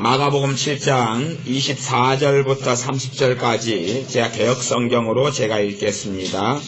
마가복음 7장 24절부터 30절까지 제가 개역성경으로 제가 읽겠습니다.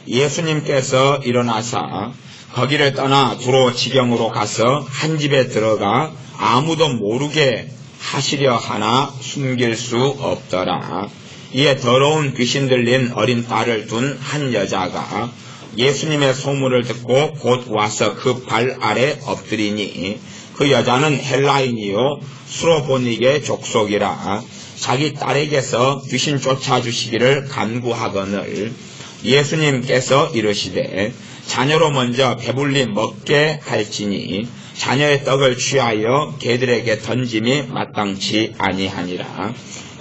예수님께서 일어나사 거기를 떠나 두로 지경으로 가서 한 집에 들어가 아무도 모르게 하시려 하나 숨길 수 없더라. 이에 더러운 귀신 들린 어린 딸을 둔 한 여자가 예수님의 소문을 듣고 곧 와서 그 발 아래 엎드리니 그 여자는 헬라인이요 수로보닉의 족속이라. 자기 딸에게서 귀신 쫓아주시기를 간구하거늘 예수님께서 이르시되 자녀로 먼저 배불리 먹게 할지니 자녀의 떡을 취하여 개들에게 던짐이 마땅치 아니하니라.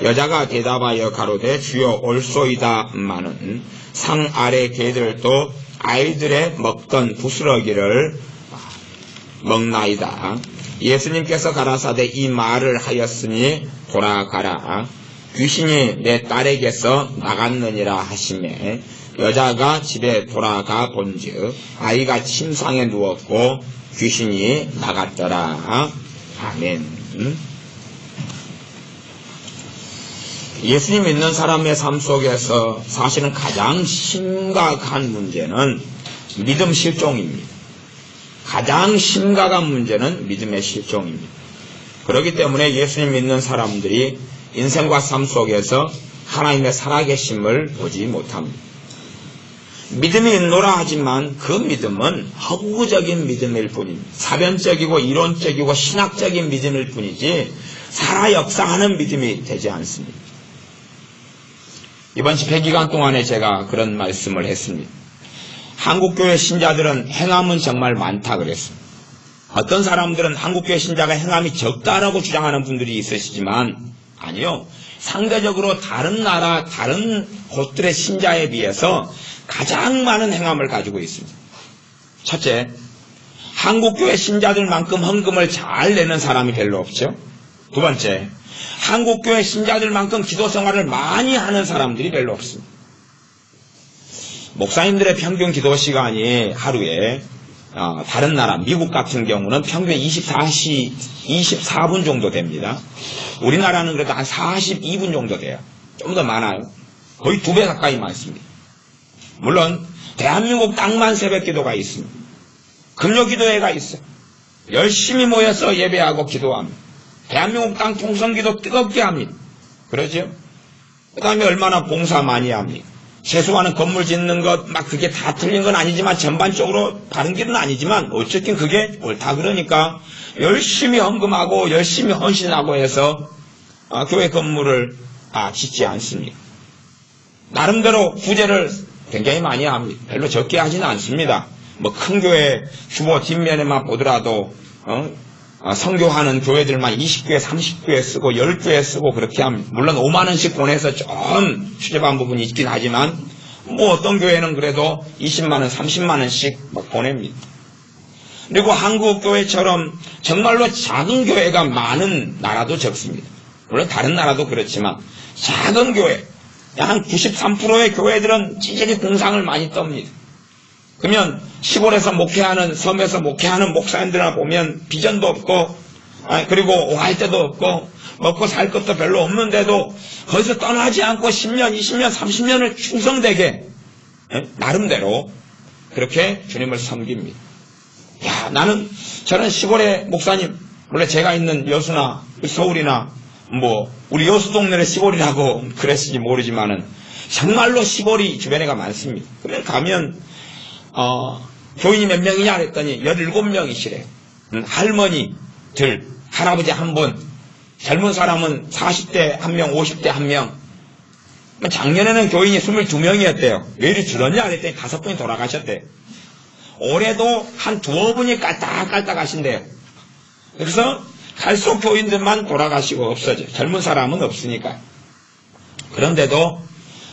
여자가 대답하여 가로되 주여 올소이다마는 상 아래 개들도 아이들의 먹던 부스러기를 먹나이다. 예수님께서 가라사대 이 말을 하였으니 돌아가라. 귀신이 내 딸에게서 나갔느니라 하시매 여자가 집에 돌아가 본즉 아이가 침상에 누웠고 귀신이 나갔더라. 아멘. 예수님 믿는 사람의 삶 속에서 사실은 가장 심각한 문제는 믿음 실종입니다. 가장 심각한 문제는 믿음의 실종입니다. 그렇기 때문에 예수님 믿는 사람들이 인생과 삶 속에서 하나님의 살아계심을 보지 못합니다. 믿음이 있노라 하지만 그 믿음은 허구적인 믿음일 뿐입니다. 사변적이고 이론적이고 신학적인 믿음일 뿐이지 살아 역사하는 믿음이 되지 않습니다. 이번 집회 기간 동안에 제가 그런 말씀을 했습니다. 한국교회 신자들은 행함은 정말 많다 그랬습니다. 어떤 사람들은 한국교회 신자가 행함이 적다라고 주장하는 분들이 있으시지만 아니요. 상대적으로 다른 나라, 다른 곳들의 신자에 비해서 가장 많은 행함을 가지고 있습니다. 첫째, 한국교회 신자들만큼 헌금을 잘 내는 사람이 별로 없죠. 두 번째, 한국교회 신자들만큼 기도 생활을 많이 하는 사람들이 별로 없습니다. 목사님들의 평균 기도 시간이 하루에 다른 나라 미국 같은 경우는 평균 24분 정도 됩니다. 우리나라는 그래도 한 42분 정도 돼요. 좀 더 많아요. 거의 2배 가까이 많습니다. 물론 대한민국 땅만 새벽 기도가 있습니다. 금요 기도회가 있어요. 열심히 모여서 예배하고 기도합니다. 대한민국 땅 통성기도 뜨겁게 합니다. 그러죠? 그 다음에 얼마나 봉사 많이 합니까? 최소한은 건물 짓는 것, 막 그게 다 틀린 건 아니지만 전반적으로 바른 길은 아니지만 어쨌든 그게 옳다 그러니까 열심히 헌금하고 열심히 헌신하고 해서 교회 건물을 짓지 않습니다. 나름대로 구제를 굉장히 많이 합니다. 별로 적게 하지는 않습니다. 뭐 큰 교회 주보 뒷면에만 보더라도 선교하는 교회들만 20교회, 30교회 쓰고 10교회 쓰고 그렇게 합니다. 물론 5만 원씩 보내서 좀 추접한 부분이 있긴 하지만 뭐 어떤 교회는 그래도 20만 원, 30만 원씩 막 보냅니다. 그리고 한국 교회처럼 정말로 작은 교회가 많은 나라도 적습니다. 물론 다른 나라도 그렇지만 작은 교회, 한 93%의 교회들은 찌질이 공상을 많이 떱니다. 그러면 시골에서 목회하는, 섬에서 목회하는 목사님들을 보면 비전도 없고 그리고 오할 데도 없고 먹고 살 것도 별로 없는데도 거기서 떠나지 않고 10년, 20년, 30년을 충성되게 나름대로 그렇게 주님을 섬깁니다. 야, 저는 시골의 목사님, 원래 제가 있는 여수나 서울이나 뭐 우리 여수 동네를 시골이라고 그랬을지 모르지만은 정말로 시골이 주변에가 많습니다. 그러면 가면 교인이 몇 명이냐 그랬더니 17명이시래요. 할머니들, 할아버지 한 분, 젊은 사람은 40대 한 명, 50대 한 명. 작년에는 교인이 22명이었대요. 왜 이리 줄었냐 그랬더니 5분이 돌아가셨대요. 올해도 한 2분이 깔딱깔딱 하신대요. 그래서 갈수록 교인들만 돌아가시고 없어져요. 젊은 사람은 없으니까. 그런데도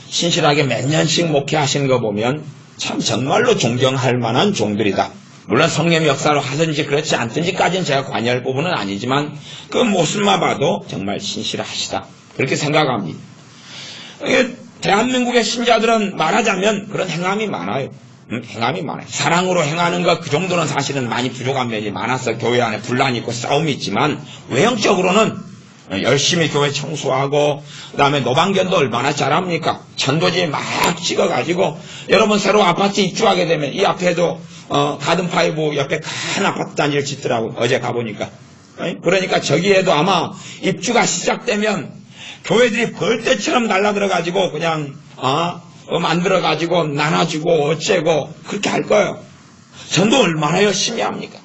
신실하게 몇 년씩 목회하시는 거 보면 참 정말로 존경할 만한 종들이다. 물론 성령 역사로 하든지 그렇지 않든지까지는 제가 관여할 부분은 아니지만 그 모습만 봐도 정말 신실하시다. 그렇게 생각합니다. 대한민국의 신자들은 말하자면 그런 행함이 많아요. 행함이 많아요. 사랑으로 행하는 것 그 정도는 사실은 많이 부족한 면이 많아서 교회 안에 분란이 있고 싸움이 있지만 외형적으로는 열심히 교회 청소하고 그다음에 노방견도 얼마나 잘합니까? 천도지 막 찍어가지고 여러분 새로 아파트 입주하게 되면 이 앞에도 가든파이브 옆에 큰 아파트 단지를 짓더라고요. 어제 가보니까. 그러니까 저기에도 아마 입주가 시작되면 교회들이 벌떼처럼 날라들어가지고 그냥 만들어가지고 나눠주고 어째고 그렇게 할 거예요. 전도 얼마나 열심히 합니까?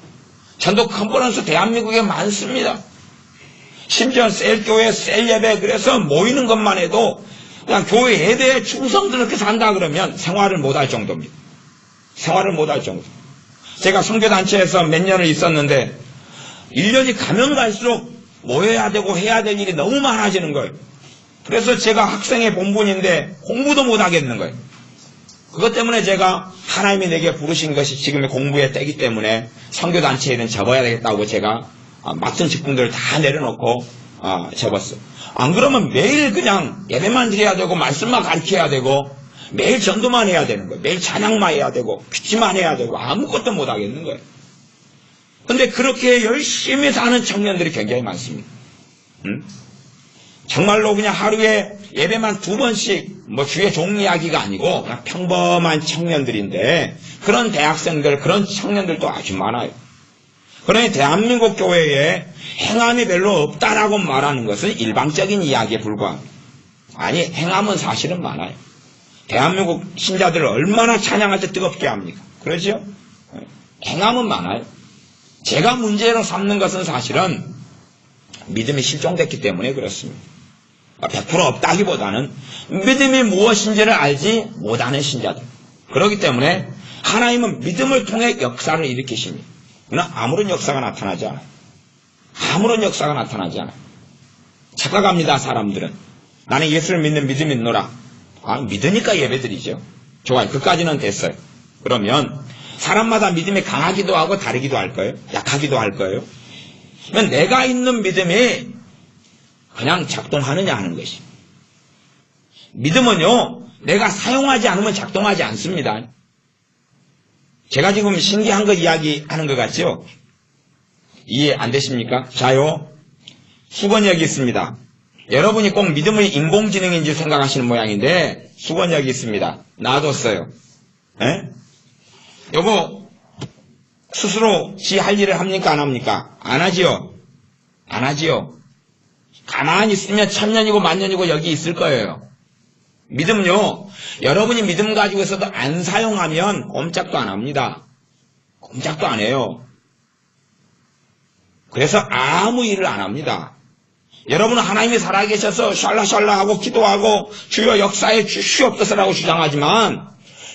전도 컨퍼런스 대한민국에 많습니다. 심지어 셀교회, 셀예배 그래서 모이는 것만 해도 그냥 교회 예배에 충성 그렇게 산다 그러면 생활을 못할 정도입니다. 생활을 못할 정도. 제가 선교단체에서 몇 년을 있었는데 1년이 가면 갈수록 모여야 되고 해야 될 일이 너무 많아지는 거예요. 그래서 제가 학생의 본분인데 공부도 못하겠는 거예요. 그것 때문에 제가 하나님이 내게 부르신 것이 지금의 공부의 때이기 때문에 선교단체에는 접어야 되겠다고 제가 맡은 직분들을 다 내려놓고 접었어요. 안 그러면 매일 그냥 예배만 드려야 되고 말씀만 가르쳐야 되고 매일 전도만 해야 되는 거예요. 매일 찬양만 해야 되고 귀치만 해야 되고 아무것도 못하겠는 거예요. 근데 그렇게 열심히 사는 청년들이 굉장히 많습니다. 정말로 그냥 하루에 예배만 2번씩 주의 종 이야기가 아니고 그냥 평범한 청년들인데 그런 대학생들 그런 청년들도 아주 많아요. 그러니 대한민국 교회에 행함이 별로 없다라고 말하는 것은 일방적인 이야기에 불과합니다. 아니 행함은 사실은 많아요. 대한민국 신자들을 얼마나 찬양할 때 뜨겁게 합니까? 그러죠? 행함은 많아요. 제가 문제로 삼는 것은 사실은 믿음이 실종됐기 때문에 그렇습니다. 100% 없다기보다는 믿음이 무엇인지를 알지 못하는 신자들. 그렇기 때문에 하나님은 믿음을 통해 역사를 일으키십니다. 그러나 아무런 역사가 나타나지 않아요. 아무런 역사가 나타나지 않아요. 착각합니다, 사람들은. 나는 예수를 믿는 믿음이 있노라. 믿으니까 예배드리죠. 좋아요. 그까지는 됐어요. 그러면 사람마다 믿음이 강하기도 하고 다르기도 할 거예요. 약하기도 할 거예요. 그러면 내가 있는 믿음이 그냥 작동하느냐 하는 것이. 믿음은요, 내가 사용하지 않으면 작동하지 않습니다. 제가 지금 신기한 거 이야기하는 것 같죠? 이해 안 되십니까? 자요, 수건이 여기 있습니다. 여러분이 꼭 믿음의 인공지능인지 생각하시는 모양인데 수건이 여기 있습니다. 놔뒀어요. 요거 스스로 지 할 일을 합니까 안 합니까? 안 하지요. 안 하지요. 가만히 있으면 1000년이고 만년이고 여기 있을 거예요. 믿음요, 여러분이 믿음 가지고 있어도 안 사용하면 꼼짝도 안 합니다. 꼼짝도 안 해요. 그래서 아무 일을 안 합니다. 여러분은 하나님이 살아계셔서 샬라샬라 하고 기도하고 주여 역사에 주시옵소서라고 주장하지만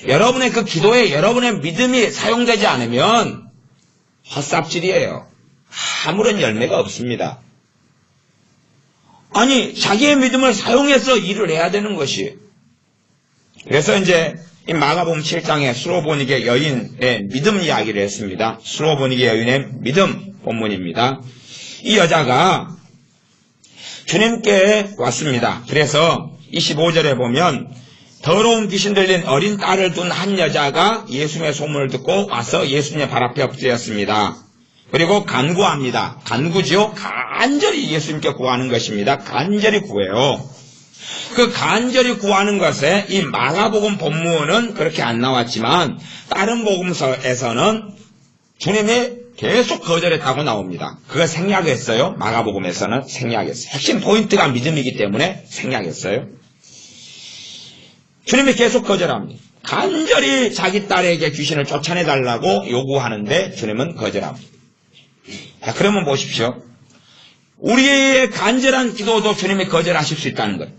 여러분의 그 기도에 여러분의 믿음이 사용되지 않으면 헛삽질이에요. 아무런 열매가 없습니다. 아니, 자기의 믿음을 사용해서 일을 해야 되는 것이. 그래서 이제 이 마가복음 7장에 수로보니게 여인의 믿음 이야기를 했습니다. 수로보니게 여인의 믿음 본문입니다. 이 여자가 주님께 왔습니다. 그래서 25절에 보면 더러운 귀신 들린 어린 딸을 둔 한 여자가 예수님의 소문을 듣고 와서 예수님의 발 앞에 엎드렸습니다. 그리고 간구합니다. 간구죠. 간절히 예수님께 구하는 것입니다. 간절히 구해요. 그 간절히 구하는 것에 이 마가복음 본문은 그렇게 안 나왔지만 다른 복음서에서는 주님이 계속 거절했다고 나옵니다. 그걸 생략했어요. 마가복음에서는 생략했어요. 핵심 포인트가 믿음이기 때문에 생략했어요. 주님이 계속 거절합니다. 간절히 자기 딸에게 귀신을 쫓아내달라고 요구하는데 주님은 거절합니다. 자, 그러면 보십시오. 우리의 간절한 기도도 주님이 거절하실 수 있다는 거예요.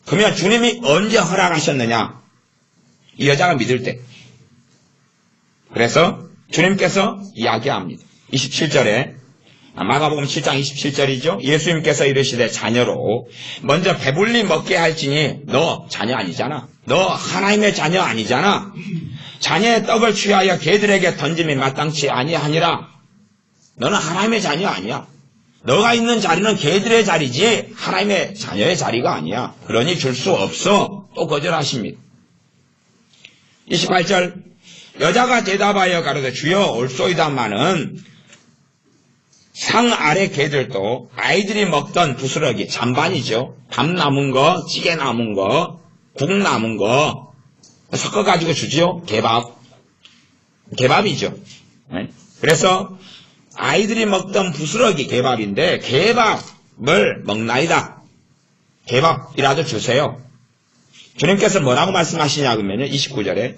그러면 주님이 언제 허락하셨느냐? 이 여자가 믿을 때. 그래서 주님께서 이야기합니다. 27절에 마가복음 7장 27절이죠. 예수님께서 이르시되 자녀로 먼저 배불리 먹게 할지니 너 자녀 아니잖아. 너 하나님의 자녀 아니잖아. 자녀의 떡을 취하여 개들에게 던짐이 마땅치 아니하니라. 너는 하나님의 자녀 아니야. 너가 있는 자리는 개들의 자리지 하나님의 자녀의 자리가 아니야. 그러니 줄 수 없어. 또 거절하십니다. 28절 여자가 대답하여 가로되 주여 올소이다마는 상 아래 개들도 아이들이 먹던 부스러기, 잔반이죠. 밥 남은 거, 찌개 남은 거, 국 남은 거 섞어가지고 주죠. 개밥이죠. 그래서 아이들이 먹던 부스러기 개밥인데 개밥을 먹나이다. 개밥이라도 주세요. 주님께서 뭐라고 말씀하시냐 그러면요. 29절에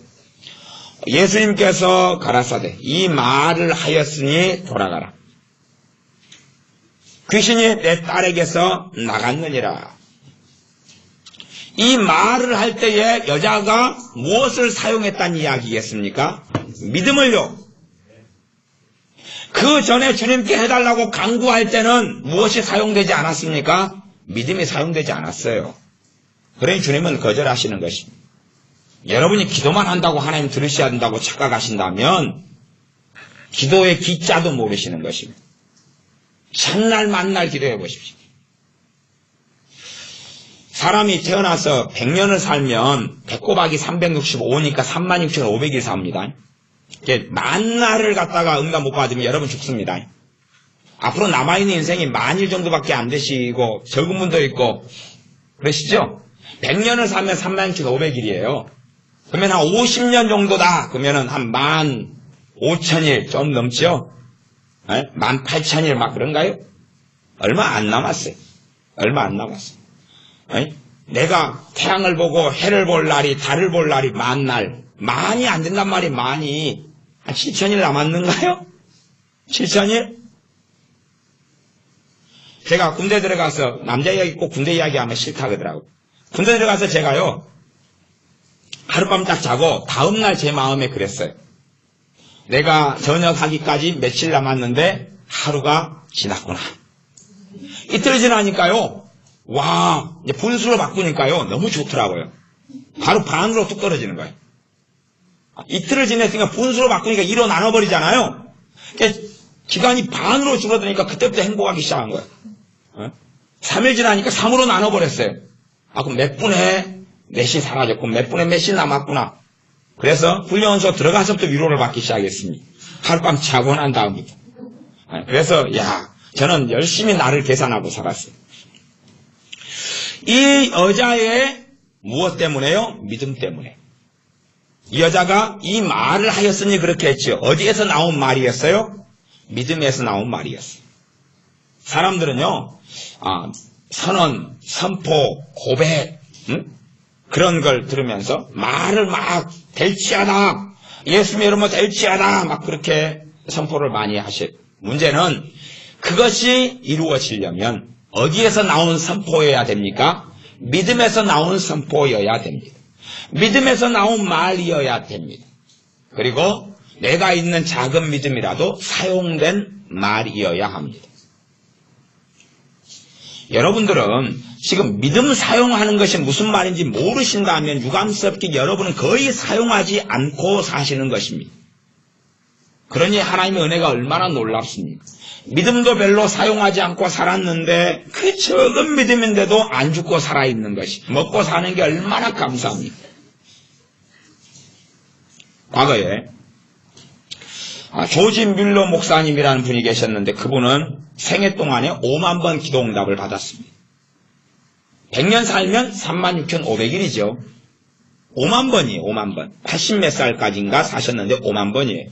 예수님께서 가라사대 이 말을 하였으니 돌아가라. 귀신이 내 딸에게서 나갔느니라. 이 말을 할 때에 여자가 무엇을 사용했다는 이야기겠습니까? 믿음을요. 그 전에 주님께 해달라고 간구할 때는 무엇이 사용되지 않았습니까? 믿음이 사용되지 않았어요. 그러니 주님은 거절하시는 것입니다. 여러분이 기도만 한다고 하나님 들으셔야 된다고 착각하신다면 기도의 기자도 모르시는 것입니다. 첫날 만날 기도해 보십시오. 사람이 태어나서 100년을 살면 배꼽박이 365니까 36,500일 삽니다. 만날을 갖다가 응답 못 받으면 여러분 죽습니다. 앞으로 남아있는 인생이 만일 정도밖에 안 되시고 적은 분도 있고 그러시죠? 100년을 살면 36,500일이에요. 그러면 한 50년 정도다. 그러면 한 15,000일 좀 넘죠? 18,000일 막 그런가요? 얼마 안 남았어요. 얼마 안 남았어요. 내가 태양을 보고 해를 볼 날이 달을 볼 날이 만날. 만이 안 된단 말이에요. 만이. 한 7,000일 남았는가요? 7,000일? 제가 군대 들어가서 남자 이야기 꼭 군대 이야기하면 싫다 그러더라고요. 군대 들어가서 제가요. 하룻밤 딱 자고 다음날 제 마음에 그랬어요. 내가 전역하기까지 며칠 남았는데 하루가 지났구나. 이틀 지나니까요. 와, 이제 분수로 바꾸니까요. 너무 좋더라고요. 바로 반으로 뚝 떨어지는 거예요. 이틀을 지냈으니까 분수로 바꾸니까 2로 나눠버리잖아요. 그러니까 기간이 반으로 줄어드니까 그때부터 행복하기 시작한 거예요. 3일 지나니까 3으로 나눠버렸어요. 그럼 몇 분에 몇이 사라졌고 몇 분에 몇이 남았구나. 그래서 훈련소 들어가서부터 위로를 받기 시작했습니다. 하룻밤 자고 난 다음부터. 그래서 저는 열심히 나를 계산하고 살았어요. 이 여자의 무엇 때문에요? 믿음 때문에. 이 여자가 이 말을 하였으니 그렇게 했죠. 어디에서 나온 말이었어요? 믿음에서 나온 말이었어요. 사람들은요, 선언, 선포, 고백, 그런 걸 들으면서 말을 막 될지하다, 예수 믿으면 될지하다, 막 그렇게 선포를 많이 하셔요. 문제는 그것이 이루어지려면 어디에서 나온 선포여야 됩니까? 믿음에서 나온 선포여야 됩니다. 믿음에서 나온 말이어야 됩니다. 그리고 내가 있는 작은 믿음이라도 사용된 말이어야 합니다. 여러분들은 지금 믿음 사용하는 것이 무슨 말인지 모르신다면 유감스럽게 여러분은 거의 사용하지 않고 사시는 것입니다. 그러니 하나님의 은혜가 얼마나 놀랍습니까? 믿음도 별로 사용하지 않고 살았는데 그 적은 믿음인데도 안 죽고 살아있는 것이 먹고 사는 게 얼마나 감사합니까? 과거에 조지 뮬러 목사님이라는 분이 계셨는데 그분은 생애 동안에 5만 번 기도응답을 받았습니다. 100년 살면 36,500일이죠. 5만 번이에요. 5만 번. 80 몇 살까지인가 사셨는데 5만 번이에요.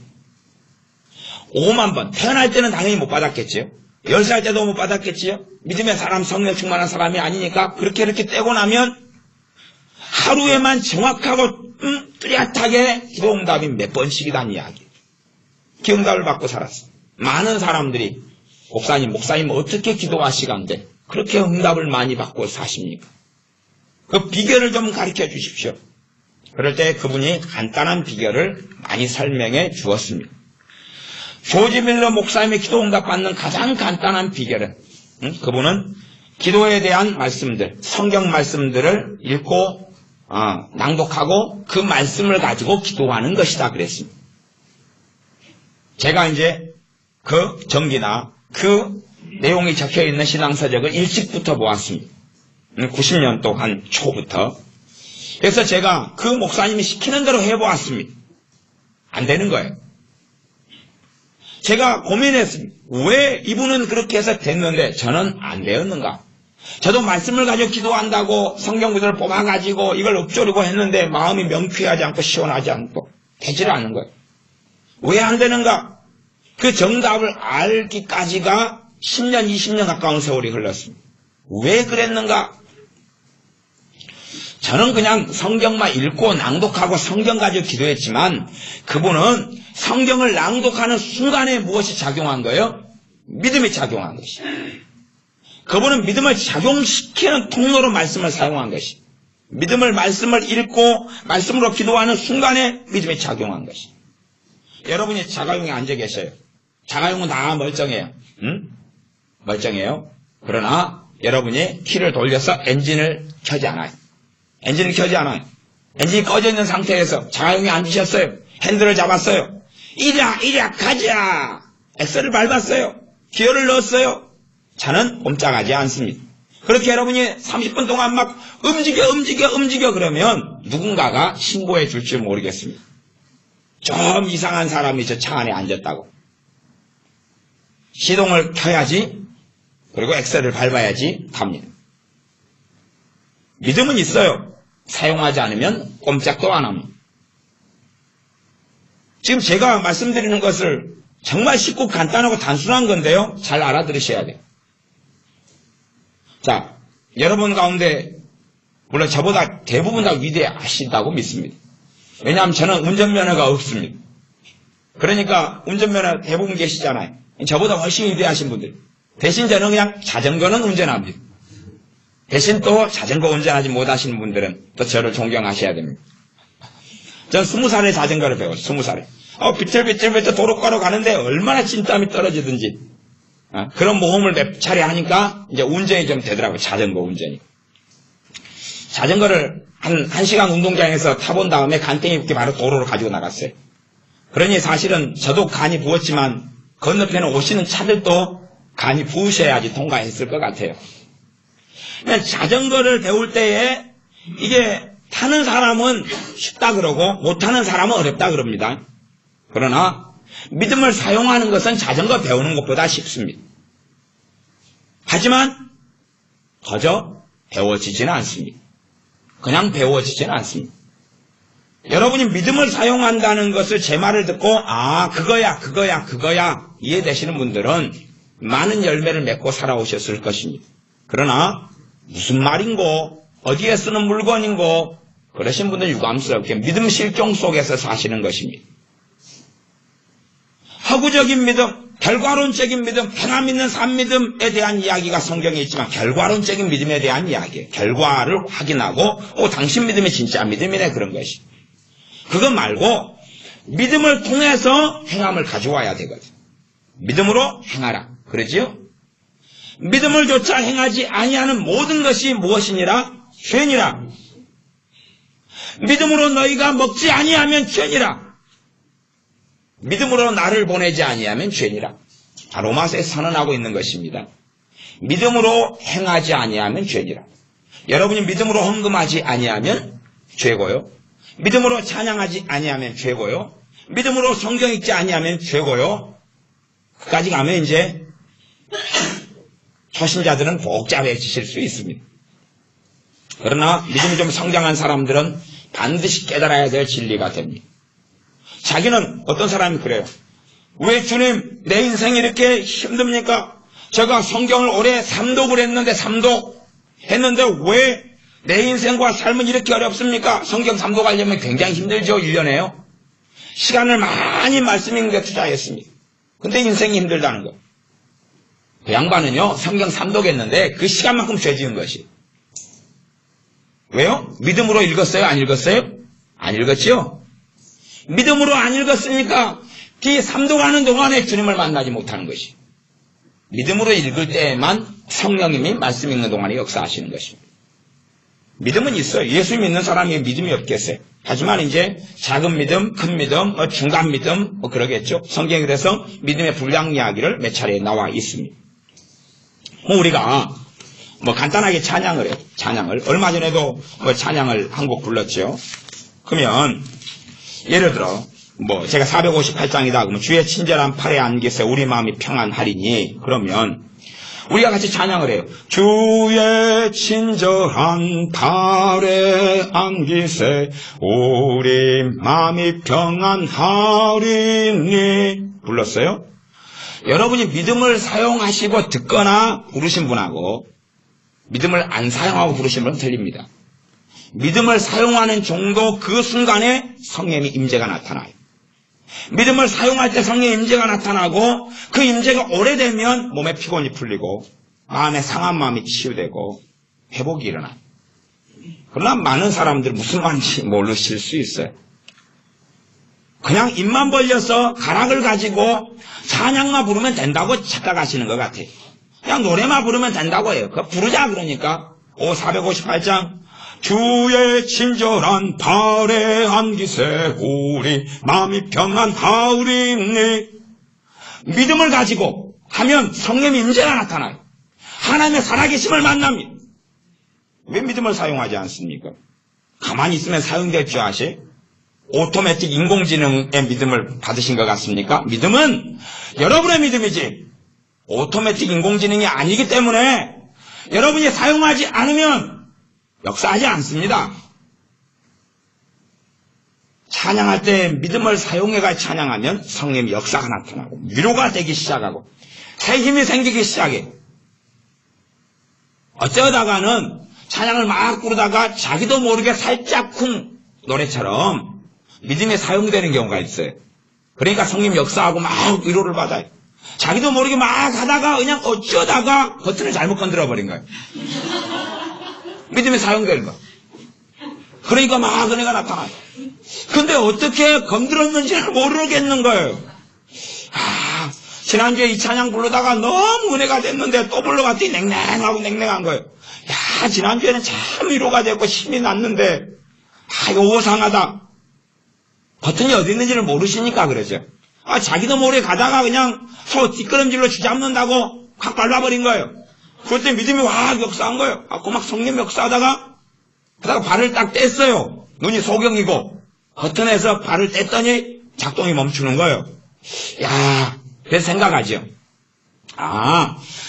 5만 번. 태어날 때는 당연히 못 받았겠지요. 10살 때도 못 받았겠지요. 믿음의 사람, 성령 충만한 사람이 아니니까 그렇게 떼고 나면 하루에만 정확하고 뚜렷하게 기도응답이 몇 번씩이란 이야기. 기도응답을 받고 살았어. 많은 사람들이 목사님 어떻게 기도하시간데 그렇게 응답을 많이 받고 사십니까? 그 비결을 좀 가르쳐 주십시오. 그럴 때 그분이 간단한 비결을 많이 설명해 주었습니다. 조지 밀러 목사님의 기도응답 받는 가장 간단한 비결은 그분은 기도에 대한 말씀들, 성경 말씀들을 읽고 낭독하고 그 말씀을 가지고 기도하는 것이다 그랬습니다. 제가 이제 그 전기나 그 내용이 적혀있는 신앙서적을 일찍부터 보았습니다. 90년도 한 초부터. 그래서 제가 그 목사님이 시키는 대로 해보았습니다. 안 되는 거예요. 제가 고민했습니다. 왜 이분은 그렇게 해서 됐는데 저는 안 되었는가? 저도 말씀을 가지고 기도한다고 성경 구절을 뽑아가지고 이걸 읊조리고 했는데 마음이 명쾌하지 않고 시원하지 않고 되질 않는 거예요. 왜 안 되는가? 그 정답을 알기까지가 10년, 20년 가까운 세월이 흘렀습니다. 왜 그랬는가? 저는 그냥 성경만 읽고 낭독하고 성경 가지고 기도했지만 그분은 성경을 낭독하는 순간에 무엇이 작용한 거예요? 믿음이 작용한 것이. 그분은 믿음을 작용시키는 통로로 말씀을 사용한 것이. 말씀을 읽고 말씀으로 기도하는 순간에 믿음이 작용한 것이. 여러분이 자가용에 앉아 계셔요. 자가용은 다 멀쩡해요. 응? 멀쩡해요. 그러나 여러분이 키를 돌려서 엔진을 켜지 않아요. 엔진이 꺼져 있는 상태에서 자가용에 앉으셨어요. 핸들을 잡았어요. 이리야 가자. 엑셀을 밟았어요. 기어를 넣었어요. 차는 꼼짝하지 않습니다. 그렇게 여러분이 30분 동안 막 움직여 그러면 누군가가 신고해 줄 줄 모르겠습니다. 좀 이상한 사람이 저 차 안에 앉았다고. 시동을 켜야지, 그리고 엑셀을 밟아야지 갑니다. 믿음은 있어요. 사용하지 않으면 꼼짝도 안 합니다. 지금 제가 말씀드리는 것을 정말 쉽고 간단하고 단순한 건데요. 잘 알아들으셔야 돼요. 자, 여러분 가운데 물론 저보다 대부분 다 위대하시다고 믿습니다. 왜냐하면 저는 운전면허가 없습니다. 그러니까 운전면허 대부분 계시잖아요. 저보다 훨씬 위대하신 분들. 대신 저는 그냥 자전거는 운전합니다. 대신 또 자전거 운전하지 못하시는 분들은 또 저를 존경하셔야 됩니다. 전 20살에 자전거를 배웠어요. 20살에. 비틀비틀 도로가로 가는데 얼마나 진땀이 떨어지든지 그런 모험을 몇 차례 하니까 이제 운전이 좀 되더라고요. 자전거 운전이. 자전거를 한 1시간 운동장에서 타본 다음에 간땡이 입게 바로 도로로 가지고 나갔어요. 그러니 사실은 저도 간이 부었지만 건너편에 오시는 차들도 간이 부으셔야지 통과했을 것 같아요. 자전거를 배울 때에 이게 타는 사람은 쉽다 그러고 못타는 사람은 어렵다 그럽니다. 그러나 믿음을 사용하는 것은 자전거 배우는 것보다 쉽습니다. 하지만 거저 배워지지는 않습니다. 그냥 배워지지는 않습니다. 여러분이 믿음을 사용한다는 것을 제 말을 듣고 그거야 이해되시는 분들은 많은 열매를 맺고 살아오셨을 것입니다. 그러나 무슨 말인고 어디에 쓰는 물건인고 그러신 분들 유감스럽게 믿음 실종 속에서 사시는 것입니다. 허구적인 믿음, 결과론적인 믿음, 행함 있는 산 믿음에 대한 이야기가 성경에 있지만 결과론적인 믿음에 대한 이야기예요. 결과를 확인하고 당신 믿음이 진짜 믿음이네 그런 것이. 그것 말고 믿음을 통해서 행함을 가져와야 되거든. 믿음으로 행하라. 그러지요? 믿음을 조차 행하지 아니하는 모든 것이 무엇이니라? 죄니라. 믿음으로 너희가 먹지 아니하면 죄니라. 믿음으로 나를 보내지 아니하면 죄니라. 로마서에 선언하고 있는 것입니다. 믿음으로 행하지 아니하면 죄니라. 여러분이 믿음으로 헌금하지 아니하면 죄고요. 믿음으로 찬양하지 아니하면 죄고요. 믿음으로 성경 읽지 아니하면 죄고요. 그까지 가면 이제 초신자들은 복잡해지실 수 있습니다. 그러나 믿음이 좀 성장한 사람들은 반드시 깨달아야 될 진리가 됩니다. 자기는 어떤 사람이 그래요. 왜 주님 내 인생이 이렇게 힘듭니까? 제가 성경을 올해 3독을 했는데 3독 했는데 왜 내 인생과 삶은 이렇게 어렵습니까? 성경 3독 하려면 굉장히 힘들죠. 1년에요. 시간을 많이 말씀 읽는 데 투자했습니다. 근데 인생이 힘들다는 거. 그 양반은요 성경 3독 했는데 그 시간만큼 죄 지은 것이. 왜요? 믿음으로 읽었어요? 안 읽었어요? 안 읽었지요? 믿음으로 안 읽었으니까 그 3독하는 동안에 주님을 만나지 못하는 것이. 믿음으로 읽을 때에만 성령님이 말씀 읽는 동안에 역사하시는 것입니다. 믿음은 있어요. 예수 믿는 사람이 믿음이 없겠어요. 하지만 이제 작은 믿음, 큰 믿음, 중간 믿음 그러겠죠. 성경에 그래서 믿음의 분량 이야기를 몇 차례 나와 있습니다. 우리가 간단하게 찬양을 해요. 찬양을. 얼마 전에도 찬양을 한 곡 불렀죠. 그러면 예를 들어 제가 458장이다. 그러면 주의 친절한 팔에 안기세 우리 마음이 평안하리니. 그러면 우리가 같이 찬양을 해요. 주의 친절한 팔에 안기세 우리 마음이 평안하리니. 불렀어요? 여러분이 믿음을 사용하시고 듣거나 부르신 분하고 믿음을 안 사용하고 부르신 분은 틀립니다. 믿음을 사용하는 정도 그 순간에 성령의 임재가 나타나요. 믿음을 사용할 때 성령의 임재가 나타나고 그 임재가 오래되면 몸에 피곤이 풀리고 마음에 상한 마음이 치유되고 회복이 일어나요. 그러나 많은 사람들 무슨 말인지 모르실 수 있어요. 그냥 입만 벌려서 가락을 가지고 찬양만 부르면 된다고 착각하시는 것 같아요. 그냥 노래만 부르면 된다고 해요. 그거 부르자 그러니까 458장 주의 친절한 팔에 안기세 우리 마음이 평안하리니. 믿음을 가지고 하면 성령의 임재가 나타나요. 하나님의 살아계심을 만납니다. 왜 믿음을 사용하지 않습니까? 가만히 있으면 사용될 줄 아시? 오토매틱 인공지능의 믿음을 받으신 것 같습니까? 믿음은 여러분의 믿음이지 오토매틱 인공지능이 아니기 때문에 여러분이 사용하지 않으면 역사하지 않습니다. 찬양할 때 믿음을 사용해가 찬양하면 성령의 역사가 나타나고 위로가 되기 시작하고 새 힘이 생기기 시작해. 어쩌다가는 찬양을 막 부르다가 자기도 모르게 살짝쿵 노래처럼 믿음에 사용되는 경우가 있어요. 그러니까 성령 역사하고 막 위로를 받아요. 자기도 모르게 막 하다가 그냥 어쩌다가 버튼을 잘못 건드려 버린 거예요. 믿음에 사용되는 거. 그러니까 막 은혜가 나타나요. 근데 어떻게 건드렸는지를 모르겠는 거예요. 지난주에 이 찬양 부르다가 너무 은혜가 됐는데 또 불러갔더니 냉랭한 거예요. 지난주에는 참 위로가 됐고 힘이 났는데 이거 오상하다. 버튼이 어디 있는지를 모르시니까 그러죠. 자기도 모르게 가다가 그냥 소 뒷걸음질로 쥐잡는다고 확 발라버린 거예요. 그럴 때 믿음이 확 역사한 거예요. 막 성령 역사하다가 발을 딱 뗐어요. 눈이 소경이고 버튼에서 발을 뗐더니 작동이 멈추는 거예요. 그래서 생각하죠.